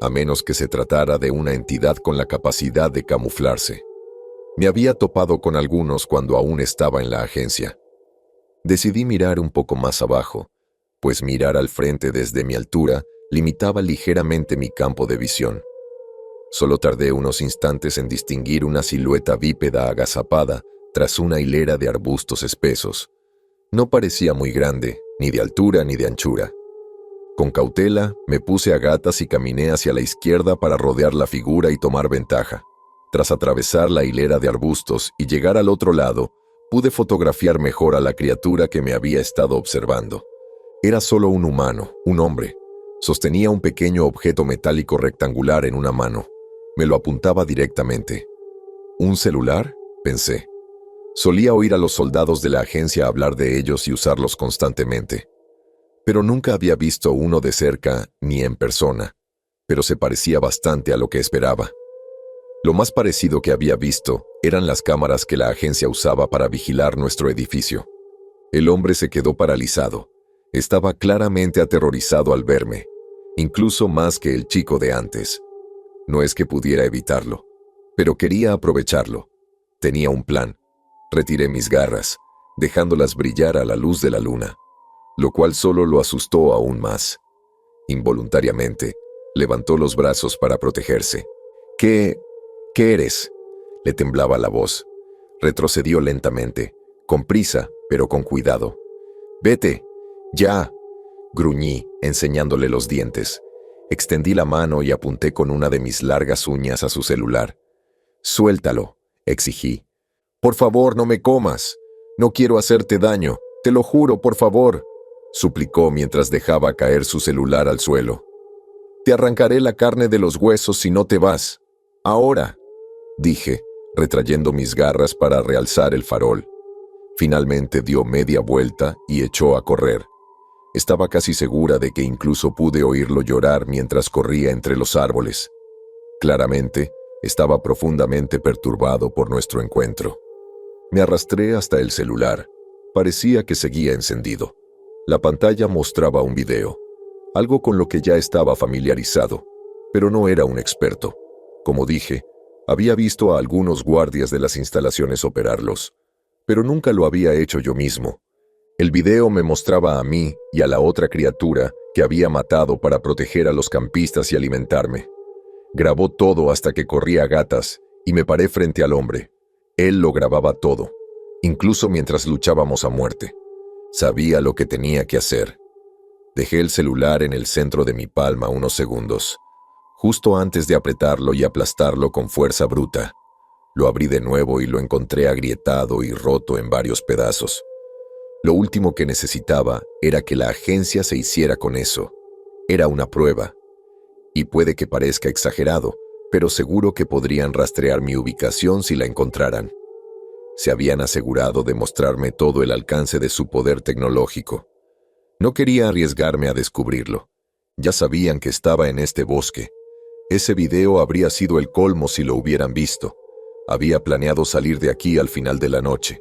a menos que se tratara de una entidad con la capacidad de camuflarse. Me había topado con algunos cuando aún estaba en la agencia. Decidí mirar un poco más abajo, pues mirar al frente desde mi altura limitaba ligeramente mi campo de visión. Solo tardé unos instantes en distinguir una silueta bípeda agazapada tras una hilera de arbustos espesos. No parecía muy grande, ni de altura ni de anchura. Con cautela, me puse a gatas y caminé hacia la izquierda para rodear la figura y tomar ventaja. Tras atravesar la hilera de arbustos y llegar al otro lado, pude fotografiar mejor a la criatura que me había estado observando. Era solo un humano, un hombre. Sostenía un pequeño objeto metálico rectangular en una mano. Me lo apuntaba directamente. ¿Un celular?, pensé. Solía oír a los soldados de la agencia hablar de ellos y usarlos constantemente. Pero nunca había visto uno de cerca ni en persona, pero se parecía bastante a lo que esperaba. Lo más parecido que había visto eran las cámaras que la agencia usaba para vigilar nuestro edificio. El hombre se quedó paralizado. Estaba claramente aterrorizado al verme, incluso más que el chico de antes. No es que pudiera evitarlo, pero quería aprovecharlo. Tenía un plan. Retiré mis garras, dejándolas brillar a la luz de la luna, lo cual solo lo asustó aún más. Involuntariamente, levantó los brazos para protegerse. ¿Qué eres?, le temblaba la voz. Retrocedió lentamente, con prisa, pero con cuidado. «Vete, ya», gruñí, enseñándole los dientes. Extendí la mano y apunté con una de mis largas uñas a su celular. «Suéltalo», exigí. «Por favor, no me comas. No quiero hacerte daño. Te lo juro, por favor», suplicó mientras dejaba caer su celular al suelo. «Te arrancaré la carne de los huesos si no te vas. Ahora», dije, retrayendo mis garras para realzar el farol. Finalmente dio media vuelta y echó a correr. Estaba casi segura de que incluso pude oírlo llorar mientras corría entre los árboles. Claramente, estaba profundamente perturbado por nuestro encuentro. Me arrastré hasta el celular. Parecía que seguía encendido. La pantalla mostraba un video, algo con lo que ya estaba familiarizado, pero no era un experto. Como dije, había visto a algunos guardias de las instalaciones operarlos, pero nunca lo había hecho yo mismo. El video me mostraba a mí y a la otra criatura que había matado para proteger a los campistas y alimentarme. Grabó todo hasta que corrí a gatas y me paré frente al hombre. Él lo grababa todo, incluso mientras luchábamos a muerte. Sabía lo que tenía que hacer. Dejé el celular en el centro de mi palma unos segundos, justo antes de apretarlo y aplastarlo con fuerza bruta. Lo abrí de nuevo y lo encontré agrietado y roto en varios pedazos. Lo último que necesitaba era que la agencia se hiciera con eso. Era una prueba. Y puede que parezca exagerado, pero seguro que podrían rastrear mi ubicación si la encontraran. Se habían asegurado de mostrarme todo el alcance de su poder tecnológico. No quería arriesgarme a descubrirlo. Ya sabían que estaba en este bosque. Ese video habría sido el colmo si lo hubieran visto. Había planeado salir de aquí al final de la noche.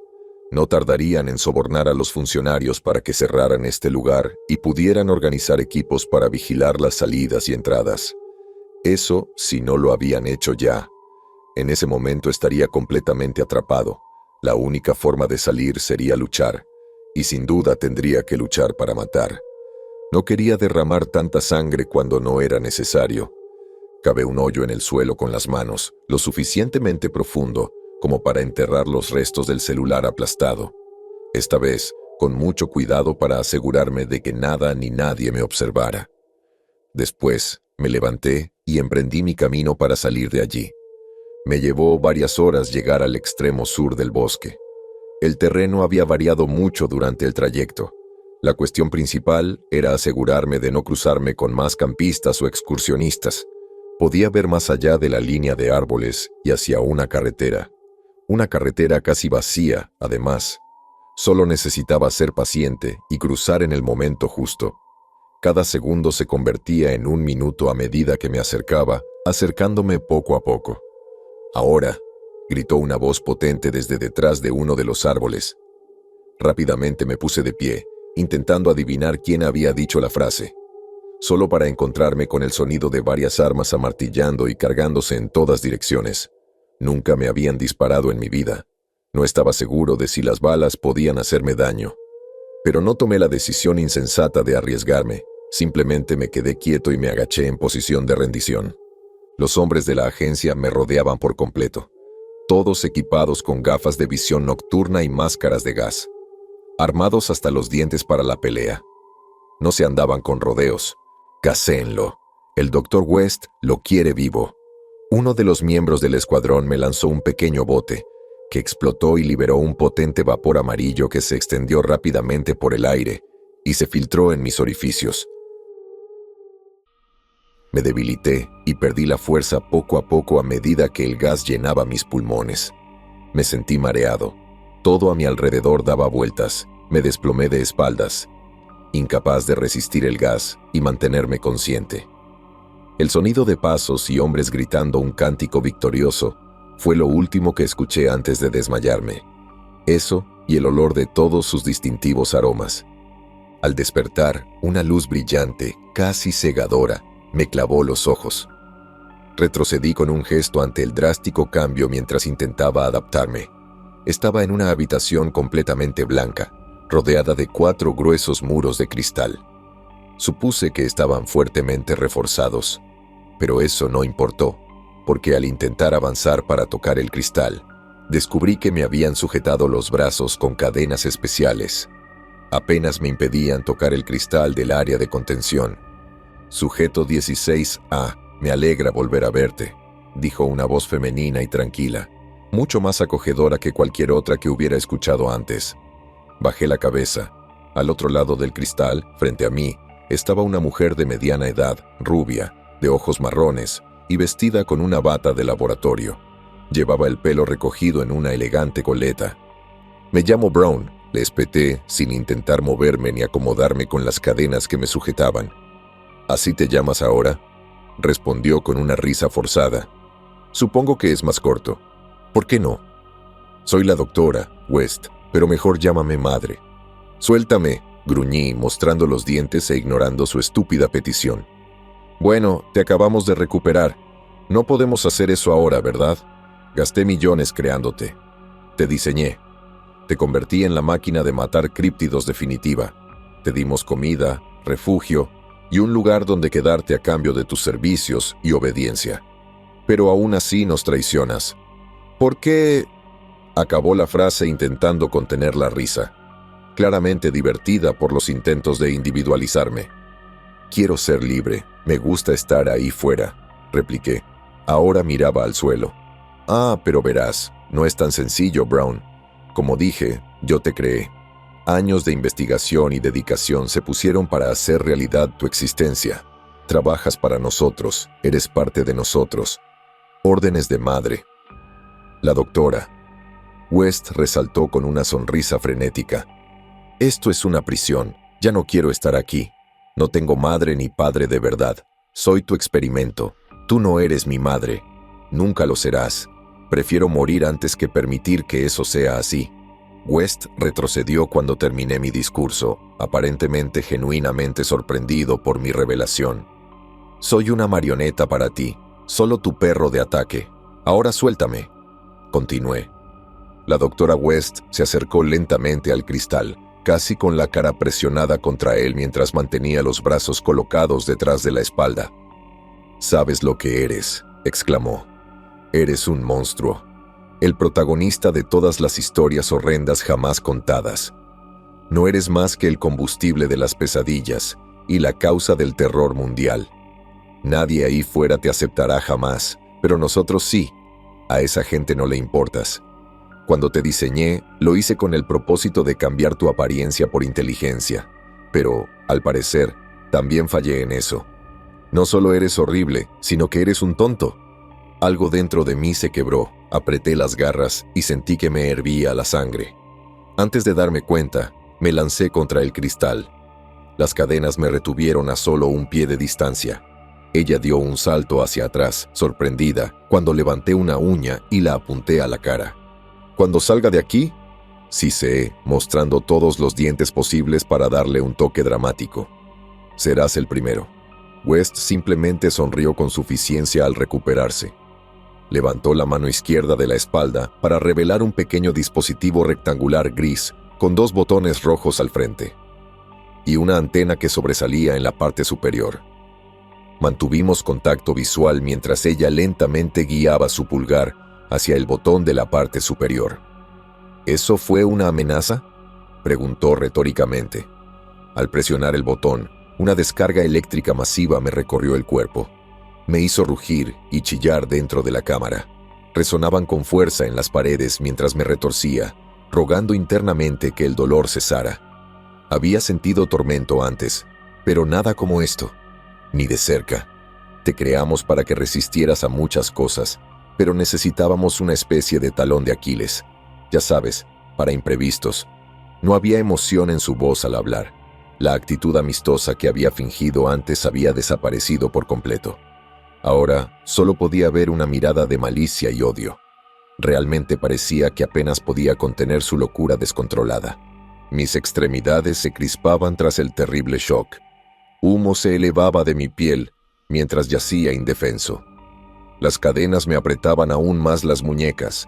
No tardarían en sobornar a los funcionarios para que cerraran este lugar y pudieran organizar equipos para vigilar las salidas y entradas. Eso si no lo habían hecho ya. En ese momento estaría completamente atrapado. La única forma de salir sería luchar, y sin duda tendría que luchar para matar. No quería derramar tanta sangre cuando no era necesario. Cavé un hoyo en el suelo con las manos, lo suficientemente profundo como para enterrar los restos del celular aplastado. Esta vez, con mucho cuidado para asegurarme de que nada ni nadie me observara. Después, me levanté y emprendí mi camino para salir de allí. Me llevó varias horas llegar al extremo sur del bosque. El terreno había variado mucho durante el trayecto. La cuestión principal era asegurarme de no cruzarme con más campistas o excursionistas. Podía ver más allá de la línea de árboles y hacia una carretera. Una carretera casi vacía, además. Solo necesitaba ser paciente y cruzar en el momento justo. Cada segundo se convertía en un minuto a medida que me acercaba, acercándome poco a poco. «Ahora», gritó una voz potente desde detrás de uno de los árboles. Rápidamente me puse de pie, intentando adivinar quién había dicho la frase, solo para encontrarme con el sonido de varias armas amartillando y cargándose en todas direcciones. Nunca me habían disparado en mi vida. No estaba seguro de si las balas podían hacerme daño. Pero no tomé la decisión insensata de arriesgarme. Simplemente me quedé quieto y me agaché en posición de rendición. Los hombres de la agencia me rodeaban por completo, todos equipados con gafas de visión nocturna y máscaras de gas, armados hasta los dientes para la pelea. No se andaban con rodeos. Caséenlo. El Dr. West lo quiere vivo. Uno de los miembros del escuadrón me lanzó un pequeño bote, que explotó y liberó un potente vapor amarillo que se extendió rápidamente por el aire y se filtró en mis orificios. Me debilité y perdí la fuerza poco a poco a medida que el gas llenaba mis pulmones. Me sentí mareado. Todo a mi alrededor daba vueltas. Me desplomé de espaldas, incapaz de resistir el gas y mantenerme consciente. El sonido de pasos y hombres gritando un cántico victorioso fue lo último que escuché antes de desmayarme. Eso y el olor de todos sus distintivos aromas. Al despertar, una luz brillante, casi cegadora, me clavó los ojos. Retrocedí con un gesto ante el drástico cambio mientras intentaba adaptarme. Estaba en una habitación completamente blanca, rodeada de 4 gruesos muros de cristal. Supuse que estaban fuertemente reforzados, pero eso no importó, porque al intentar avanzar para tocar el cristal, descubrí que me habían sujetado los brazos con cadenas especiales. Apenas me impedían tocar el cristal del área de contención. «Sujeto 16A, me alegra volver a verte», dijo una voz femenina y tranquila, mucho más acogedora que cualquier otra que hubiera escuchado antes. Bajé la cabeza. Al otro lado del cristal, frente a mí, estaba una mujer de mediana edad, rubia, de ojos marrones y vestida con una bata de laboratorio. Llevaba el pelo recogido en una elegante coleta. «Me llamo Brown», le espeté sin intentar moverme ni acomodarme con las cadenas que me sujetaban. «¿Así te llamas ahora?», respondió con una risa forzada. «Supongo que es más corto. ¿Por qué no? Soy la doctora West, pero mejor llámame madre». «Suéltame», gruñí, mostrando los dientes e ignorando su estúpida petición. «Bueno, te acabamos de recuperar. No podemos hacer eso ahora, ¿verdad? Gasté millones creándote. Te diseñé. Te convertí en la máquina de matar críptidos definitiva. Te dimos comida, refugio y un lugar donde quedarte a cambio de tus servicios y obediencia. Pero aún así nos traicionas. ¿Por qué?», acabó la frase intentando contener la risa, claramente divertida por los intentos de individualizarme. «Quiero ser libre, me gusta estar ahí fuera», repliqué. Ahora miraba al suelo. «Ah, pero verás, no es tan sencillo, Brown. Como dije, yo te creé. Años de investigación y dedicación se pusieron para hacer realidad tu existencia. Trabajas para nosotros, eres parte de nosotros. Órdenes de madre». La doctora. West resaltó con una sonrisa frenética. Esto es una prisión. Ya no quiero estar aquí. No tengo madre ni padre de verdad. Soy tu experimento. Tú no eres mi madre. Nunca lo serás. Prefiero morir antes que permitir que eso sea así. West retrocedió cuando terminé mi discurso, aparentemente genuinamente sorprendido por mi revelación. Soy una marioneta para ti, solo tu perro de ataque. Ahora suéltame. Continué. La doctora West se acercó lentamente al cristal, casi con la cara presionada contra él mientras mantenía los brazos colocados detrás de la espalda. «¿Sabes lo que eres?», exclamó. «Eres un monstruo. El protagonista de todas las historias horrendas jamás contadas. No eres más que el combustible de las pesadillas y la causa del terror mundial. Nadie ahí fuera te aceptará jamás, pero nosotros sí. A esa gente no le importas. Cuando te diseñé, lo hice con el propósito de cambiar tu apariencia por inteligencia. Pero, al parecer, también fallé en eso. No solo eres horrible, sino que eres un tonto». Algo dentro de mí se quebró, apreté las garras y sentí que me hervía la sangre. Antes de darme cuenta, me lancé contra el cristal. Las cadenas me retuvieron a solo un pie de distancia. Ella dio un salto hacia atrás, sorprendida, cuando levanté una uña y la apunté a la cara. «¿Cuando salga de aquí?», siseé, mostrando todos los dientes posibles para darle un toque dramático. «Serás el primero». West simplemente sonrió con suficiencia al recuperarse. Levantó la mano izquierda de la espalda para revelar un pequeño dispositivo rectangular gris con 2 botones rojos al frente y una antena que sobresalía en la parte superior. Mantuvimos contacto visual mientras ella lentamente guiaba su pulgar hacia el botón de la parte superior. «¿Eso fue una amenaza?», preguntó retóricamente. Al presionar el botón, una descarga eléctrica masiva me recorrió el cuerpo. Me hizo rugir y chillar dentro de la cámara. Resonaban con fuerza en las paredes mientras me retorcía, rogando internamente que el dolor cesara. Había sentido tormento antes, pero nada como esto. Ni de cerca. Te creamos para que resistieras a muchas cosas, pero necesitábamos una especie de talón de Aquiles. Ya sabes, para imprevistos. No había emoción en su voz al hablar. La actitud amistosa que había fingido antes había desaparecido por completo. Ahora solo podía ver una mirada de malicia y odio. Realmente parecía que apenas podía contener su locura descontrolada. Mis extremidades se crispaban tras el terrible shock. Humo se elevaba de mi piel mientras yacía indefenso. Las cadenas me apretaban aún más las muñecas.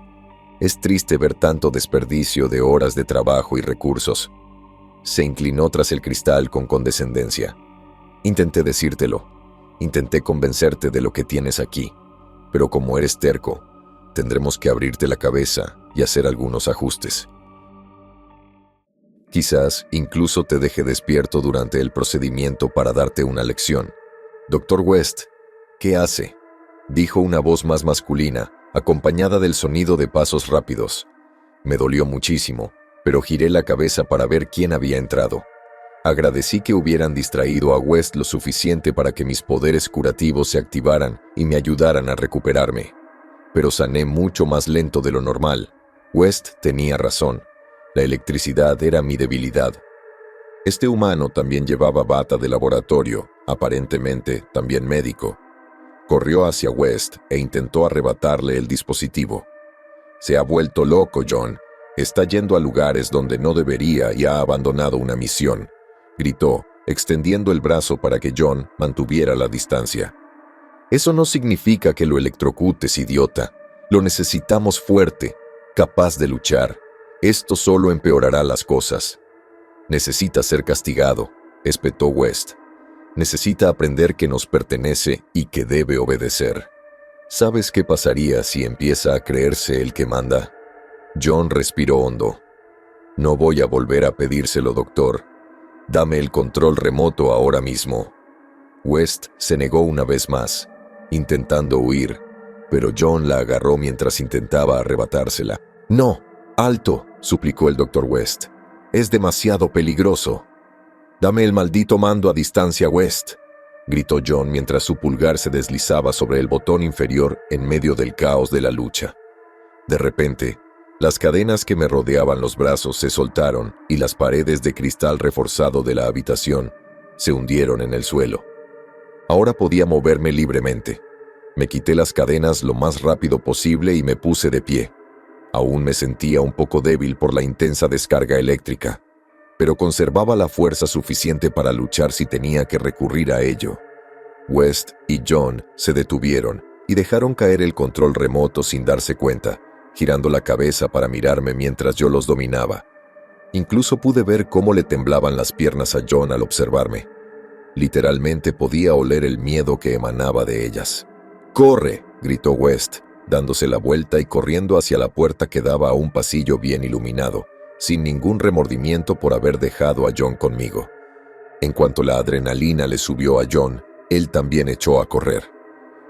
Es triste ver tanto desperdicio de horas de trabajo y recursos. Se inclinó tras el cristal con condescendencia. Intenté decírtelo. Intenté convencerte de lo que tienes aquí. Pero como eres terco, tendremos que abrirte la cabeza y hacer algunos ajustes. Quizás incluso te deje despierto durante el procedimiento para darte una lección. «Dr. West, ¿qué hace?», dijo una voz más masculina, acompañada del sonido de pasos rápidos. Me dolió muchísimo, pero giré la cabeza para ver quién había entrado. Agradecí que hubieran distraído a West lo suficiente para que mis poderes curativos se activaran y me ayudaran a recuperarme. Pero sané mucho más lento de lo normal. West tenía razón. La electricidad era mi debilidad. Este humano también llevaba bata de laboratorio, aparentemente también médico. Corrió hacia West e intentó arrebatarle el dispositivo. «Se ha vuelto loco, John. Está yendo a lugares donde no debería y ha abandonado una misión», gritó, extendiendo el brazo para que John mantuviera la distancia. «Eso no significa que lo electrocutes, idiota. Lo necesitamos fuerte, capaz de luchar. Esto solo empeorará las cosas». «Necesita ser castigado», espetó West. «Necesita aprender que nos pertenece y que debe obedecer. ¿Sabes qué pasaría si empieza a creerse el que manda?». John respiró hondo. «No voy a volver a pedírselo, doctor. Dame el control remoto ahora mismo». West se negó una vez más, intentando huir, pero John la agarró mientras intentaba arrebatársela. «No, alto», suplicó el Dr. West. «Es demasiado peligroso». «Dame el maldito mando a distancia, West», gritó John mientras su pulgar se deslizaba sobre el botón inferior en medio del caos de la lucha. De repente, Las cadenas que me rodeaban los brazos se soltaron y las paredes de cristal reforzado de la habitación se hundieron en el suelo. Ahora podía moverme libremente. Me quité las cadenas lo más rápido posible y me puse de pie. Aún me sentía un poco débil por la intensa descarga eléctrica, pero conservaba la fuerza suficiente para luchar si tenía que recurrir a ello. West y John se detuvieron y dejaron caer el control remoto sin darse cuenta, girando la cabeza para mirarme mientras yo los dominaba. Incluso pude ver cómo le temblaban las piernas a John al observarme. Literalmente podía oler el miedo que emanaba de ellas. ¡Corre!, gritó West, dándose la vuelta y corriendo hacia la puerta que daba a un pasillo bien iluminado, sin ningún remordimiento por haber dejado a John conmigo. En cuanto la adrenalina le subió a John, él también echó a correr,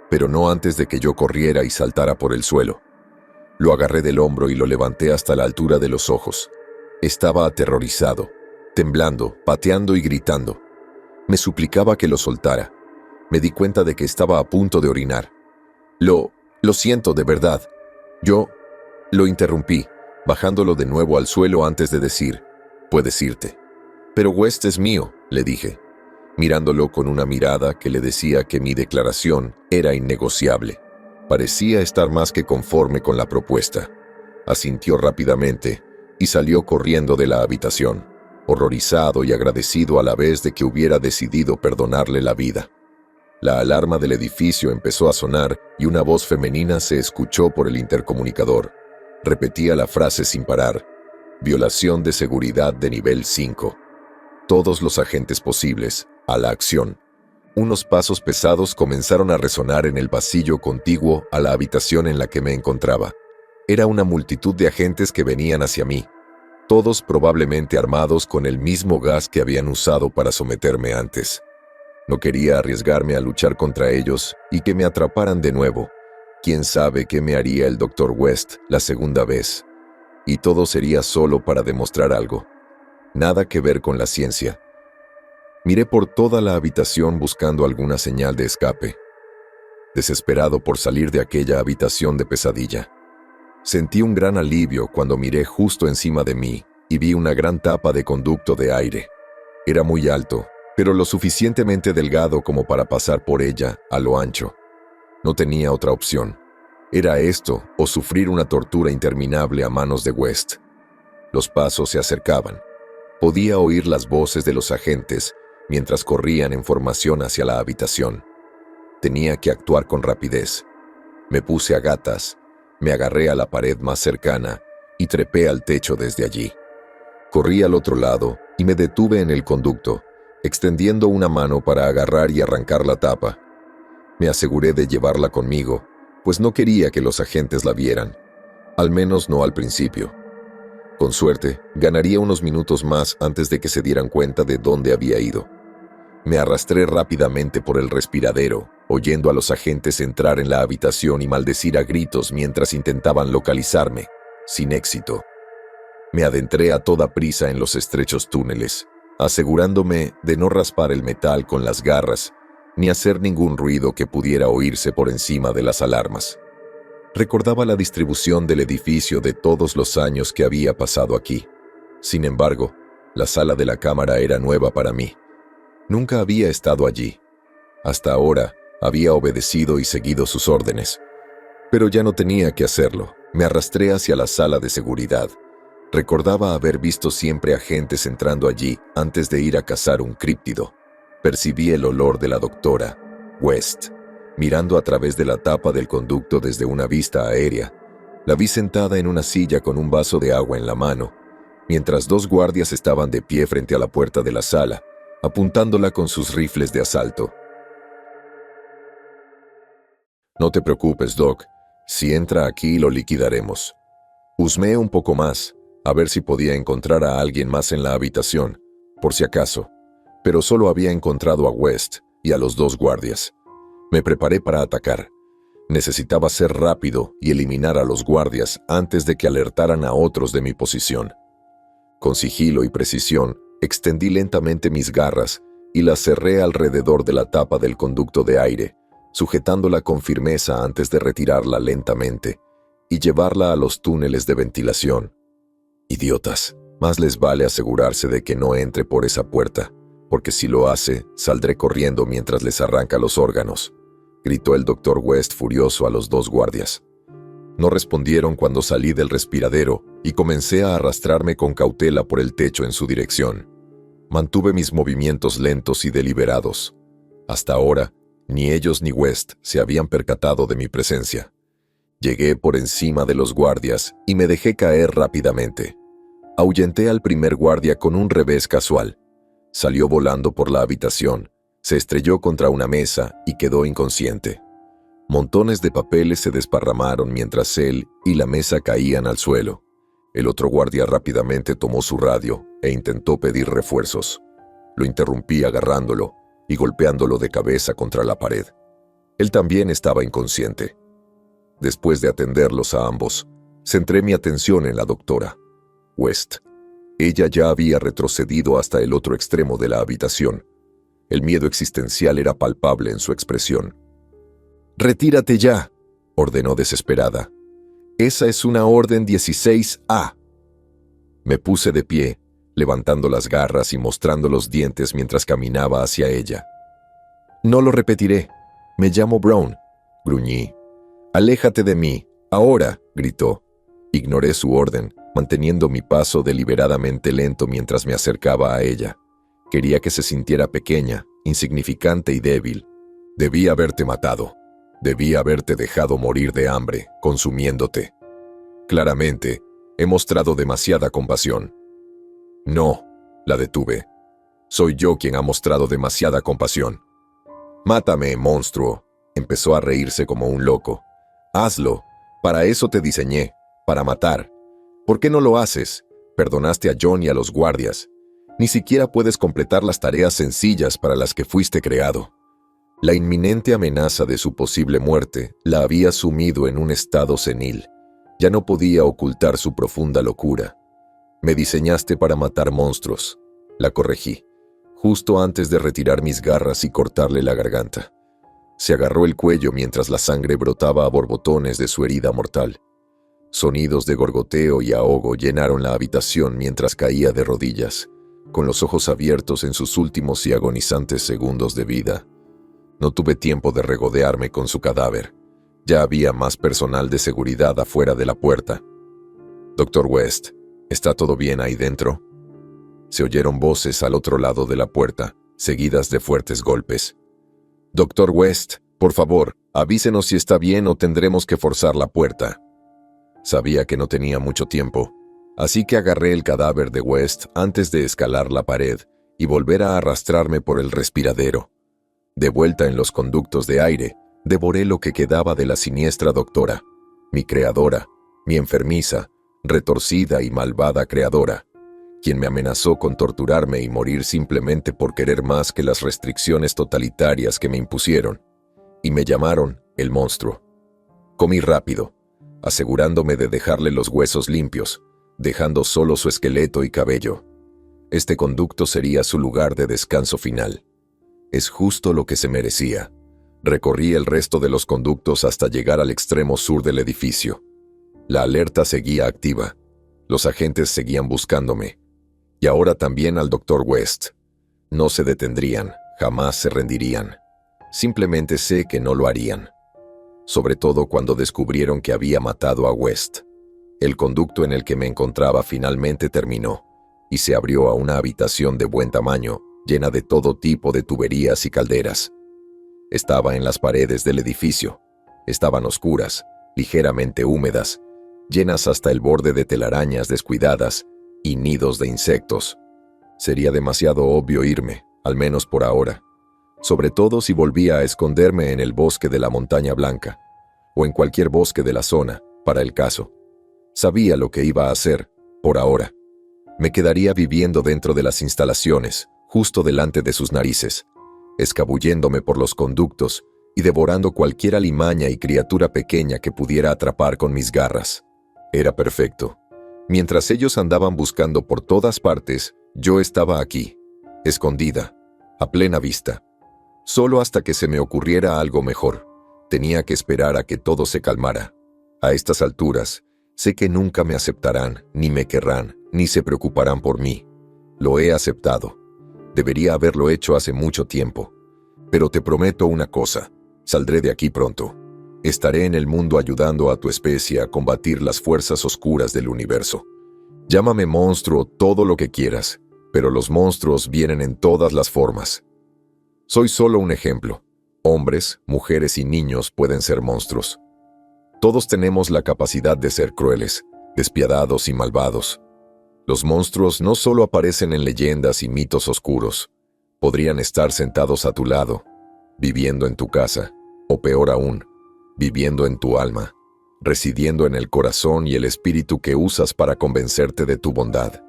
pero no antes de que yo corriera y saltara por el suelo. Lo agarré del hombro y lo levanté hasta la altura de los ojos. Estaba aterrorizado, temblando, pateando y gritando. Me suplicaba que lo soltara. Me di cuenta de que estaba a punto de orinar. Lo siento, de verdad. Yo lo interrumpí, bajándolo de nuevo al suelo antes de decir, puedes irte. Pero West es mío, le dije, mirándolo con una mirada que le decía que mi declaración era innegociable. Parecía estar más que conforme con la propuesta. Asintió rápidamente y salió corriendo de la habitación, horrorizado y agradecido a la vez de que hubiera decidido perdonarle la vida. La alarma del edificio empezó a sonar y una voz femenina se escuchó por el intercomunicador. Repetía la frase sin parar: violación de seguridad de nivel 5. Todos los agentes posibles, a la acción. Unos pasos pesados comenzaron a resonar en el pasillo contiguo a la habitación en la que me encontraba. Era una multitud de agentes que venían hacia mí, todos probablemente armados con el mismo gas que habían usado para someterme antes. No quería arriesgarme a luchar contra ellos y que me atraparan de nuevo. ¿Quién sabe qué me haría el Dr. West la segunda vez? Y todo sería solo para demostrar algo. Nada que ver con la ciencia. Miré por toda la habitación buscando alguna señal de escape, desesperado por salir de aquella habitación de pesadilla. Sentí un gran alivio cuando miré justo encima de mí y vi una gran tapa de conducto de aire. Era muy alto, pero lo suficientemente delgado como para pasar por ella a lo ancho. No tenía otra opción. Era esto o sufrir una tortura interminable a manos de West. Los pasos se acercaban. Podía oír las voces de los agentes mientras corrían en formación hacia la habitación. Tenía que actuar con rapidez. Me puse a gatas, me agarré a la pared más cercana y trepé al techo desde allí. Corrí al otro lado y me detuve en el conducto, extendiendo una mano para agarrar y arrancar la tapa. Me aseguré de llevarla conmigo, pues no quería que los agentes la vieran, al menos no al principio. Con suerte, ganaría unos minutos más antes de que se dieran cuenta de dónde había ido. Me arrastré rápidamente por el respiradero, oyendo a los agentes entrar en la habitación y maldecir a gritos mientras intentaban localizarme, sin éxito. Me adentré a toda prisa en los estrechos túneles, asegurándome de no raspar el metal con las garras, ni hacer ningún ruido que pudiera oírse por encima de las alarmas. Recordaba la distribución del edificio de todos los años que había pasado aquí. Sin embargo, la sala de la cámara era nueva para mí. Nunca había estado allí. Hasta ahora había obedecido y seguido sus órdenes. Pero ya no tenía que hacerlo. Me arrastré hacia la sala de seguridad. Recordaba haber visto siempre agentes entrando allí antes de ir a cazar un críptido. Percibí el olor de la doctora West, mirando a través de la tapa del conducto desde una vista aérea. La vi sentada en una silla con un vaso de agua en la mano, mientras dos guardias estaban de pie frente a la puerta de la sala, apuntándola con sus rifles de asalto. No te preocupes, Doc. Si entra aquí, lo liquidaremos. Husmeé un poco más, a ver si podía encontrar a alguien más en la habitación, por si acaso, pero solo había encontrado a West y a los dos guardias. Me preparé para atacar. Necesitaba ser rápido y eliminar a los guardias antes de que alertaran a otros de mi posición. Con sigilo y precisión, extendí lentamente mis garras y las cerré alrededor de la tapa del conducto de aire, sujetándola con firmeza antes de retirarla lentamente, y llevarla a los túneles de ventilación. Idiotas, más les vale asegurarse de que no entre por esa puerta, porque si lo hace, saldré corriendo mientras les arranca los órganos, gritó el Dr. West furioso a los dos guardias. No respondieron cuando salí del respiradero y comencé a arrastrarme con cautela por el techo en su dirección. Mantuve mis movimientos lentos y deliberados. Hasta ahora, ni ellos ni West se habían percatado de mi presencia. Llegué por encima de los guardias y me dejé caer rápidamente. Ahuyenté al primer guardia con un revés casual. Salió volando por la habitación, se estrelló contra una mesa y quedó inconsciente. Montones de papeles se desparramaron mientras él y la mesa caían al suelo. El otro guardia rápidamente tomó su radio e intentó pedir refuerzos. Lo interrumpí agarrándolo y golpeándolo de cabeza contra la pared. Él también estaba inconsciente. Después de atenderlos a ambos, centré mi atención en la doctora West. Ella ya había retrocedido hasta el otro extremo de la habitación. El miedo existencial era palpable en su expresión. «Retírate ya», ordenó desesperada. «Esa es una orden 16A». Me puse de pie, levantando las garras y mostrando los dientes mientras caminaba hacia ella. «No lo repetiré. Me llamo Brown», gruñí. «Aléjate de mí, ahora», gritó. Ignoré su orden, manteniendo mi paso deliberadamente lento mientras me acercaba a ella. Quería que se sintiera pequeña, insignificante y débil. Debí haberte matado. Debí haberte dejado morir de hambre, consumiéndote. Claramente, he mostrado demasiada compasión. No, la detuve. Soy yo quien ha mostrado demasiada compasión. «Mátame, monstruo», empezó a reírse como un loco. «Hazlo. Para eso te diseñé, para matar. ¿Por qué no lo haces? Perdonaste a John y a los guardias. Ni siquiera puedes completar las tareas sencillas para las que fuiste creado». La inminente amenaza de su posible muerte la había sumido en un estado senil. Ya no podía ocultar su profunda locura. «Me diseñaste para matar monstruos», la corregí, justo antes de retirar mis garras y cortarle la garganta. Se agarró el cuello mientras la sangre brotaba a borbotones de su herida mortal. Sonidos de gorgoteo y ahogo llenaron la habitación mientras caía de rodillas, con los ojos abiertos en sus últimos y agonizantes segundos de vida. No tuve tiempo de regodearme con su cadáver. Ya había más personal de seguridad afuera de la puerta. «Dr. West, ¿está todo bien ahí dentro?». Se oyeron voces al otro lado de la puerta, seguidas de fuertes golpes. «Dr. West, por favor, avísenos si está bien o tendremos que forzar la puerta». Sabía que no tenía mucho tiempo, así que agarré el cadáver de West antes de escalar la pared y volver a arrastrarme por el respiradero. De vuelta en los conductos de aire, devoré lo que quedaba de la siniestra doctora, mi creadora, mi enfermiza, retorcida y malvada creadora, quien me amenazó con torturarme y morir simplemente por querer más que las restricciones totalitarias que me impusieron, y me llamaron el monstruo. Comí rápido, asegurándome de dejarle los huesos limpios, dejando solo su esqueleto y cabello. Este conducto sería su lugar de descanso final. Es justo lo que se merecía. Recorrí el resto de los conductos hasta llegar al extremo sur del edificio. La alerta seguía activa. Los agentes seguían buscándome. Y ahora también al Dr. West. No se detendrían, jamás se rendirían. Simplemente sé que no lo harían. Sobre todo cuando descubrieron que había matado a West. El conducto en el que me encontraba finalmente terminó, y se abrió a una habitación de buen tamaño, llena de todo tipo de tuberías y calderas. Estaba en las paredes del edificio. Estaban oscuras, ligeramente húmedas, llenas hasta el borde de telarañas descuidadas y nidos de insectos. Sería demasiado obvio irme, al menos por ahora, sobre todo si volvía a esconderme en el bosque de la Montaña Blanca, o en cualquier bosque de la zona, para el caso. Sabía lo que iba a hacer, por ahora. Me quedaría viviendo dentro de las instalaciones, justo delante de sus narices, escabulléndome por los conductos y devorando cualquier alimaña y criatura pequeña que pudiera atrapar con mis garras. Era perfecto. Mientras ellos andaban buscando por todas partes, yo estaba aquí, escondida, a plena vista. Solo hasta que se me ocurriera algo mejor. Tenía que esperar a que todo se calmara. A estas alturas, sé que nunca me aceptarán, ni me querrán, ni se preocuparán por mí. Lo he aceptado. Debería haberlo hecho hace mucho tiempo. Pero te prometo una cosa, saldré de aquí pronto. Estaré en el mundo ayudando a tu especie a combatir las fuerzas oscuras del universo. Llámame monstruo todo lo que quieras, pero los monstruos vienen en todas las formas. Soy solo un ejemplo. Hombres, mujeres y niños pueden ser monstruos. Todos tenemos la capacidad de ser crueles, despiadados y malvados. Los monstruos no solo aparecen en leyendas y mitos oscuros, podrían estar sentados a tu lado, viviendo en tu casa, o peor aún, viviendo en tu alma, residiendo en el corazón y el espíritu que usas para convencerte de tu bondad.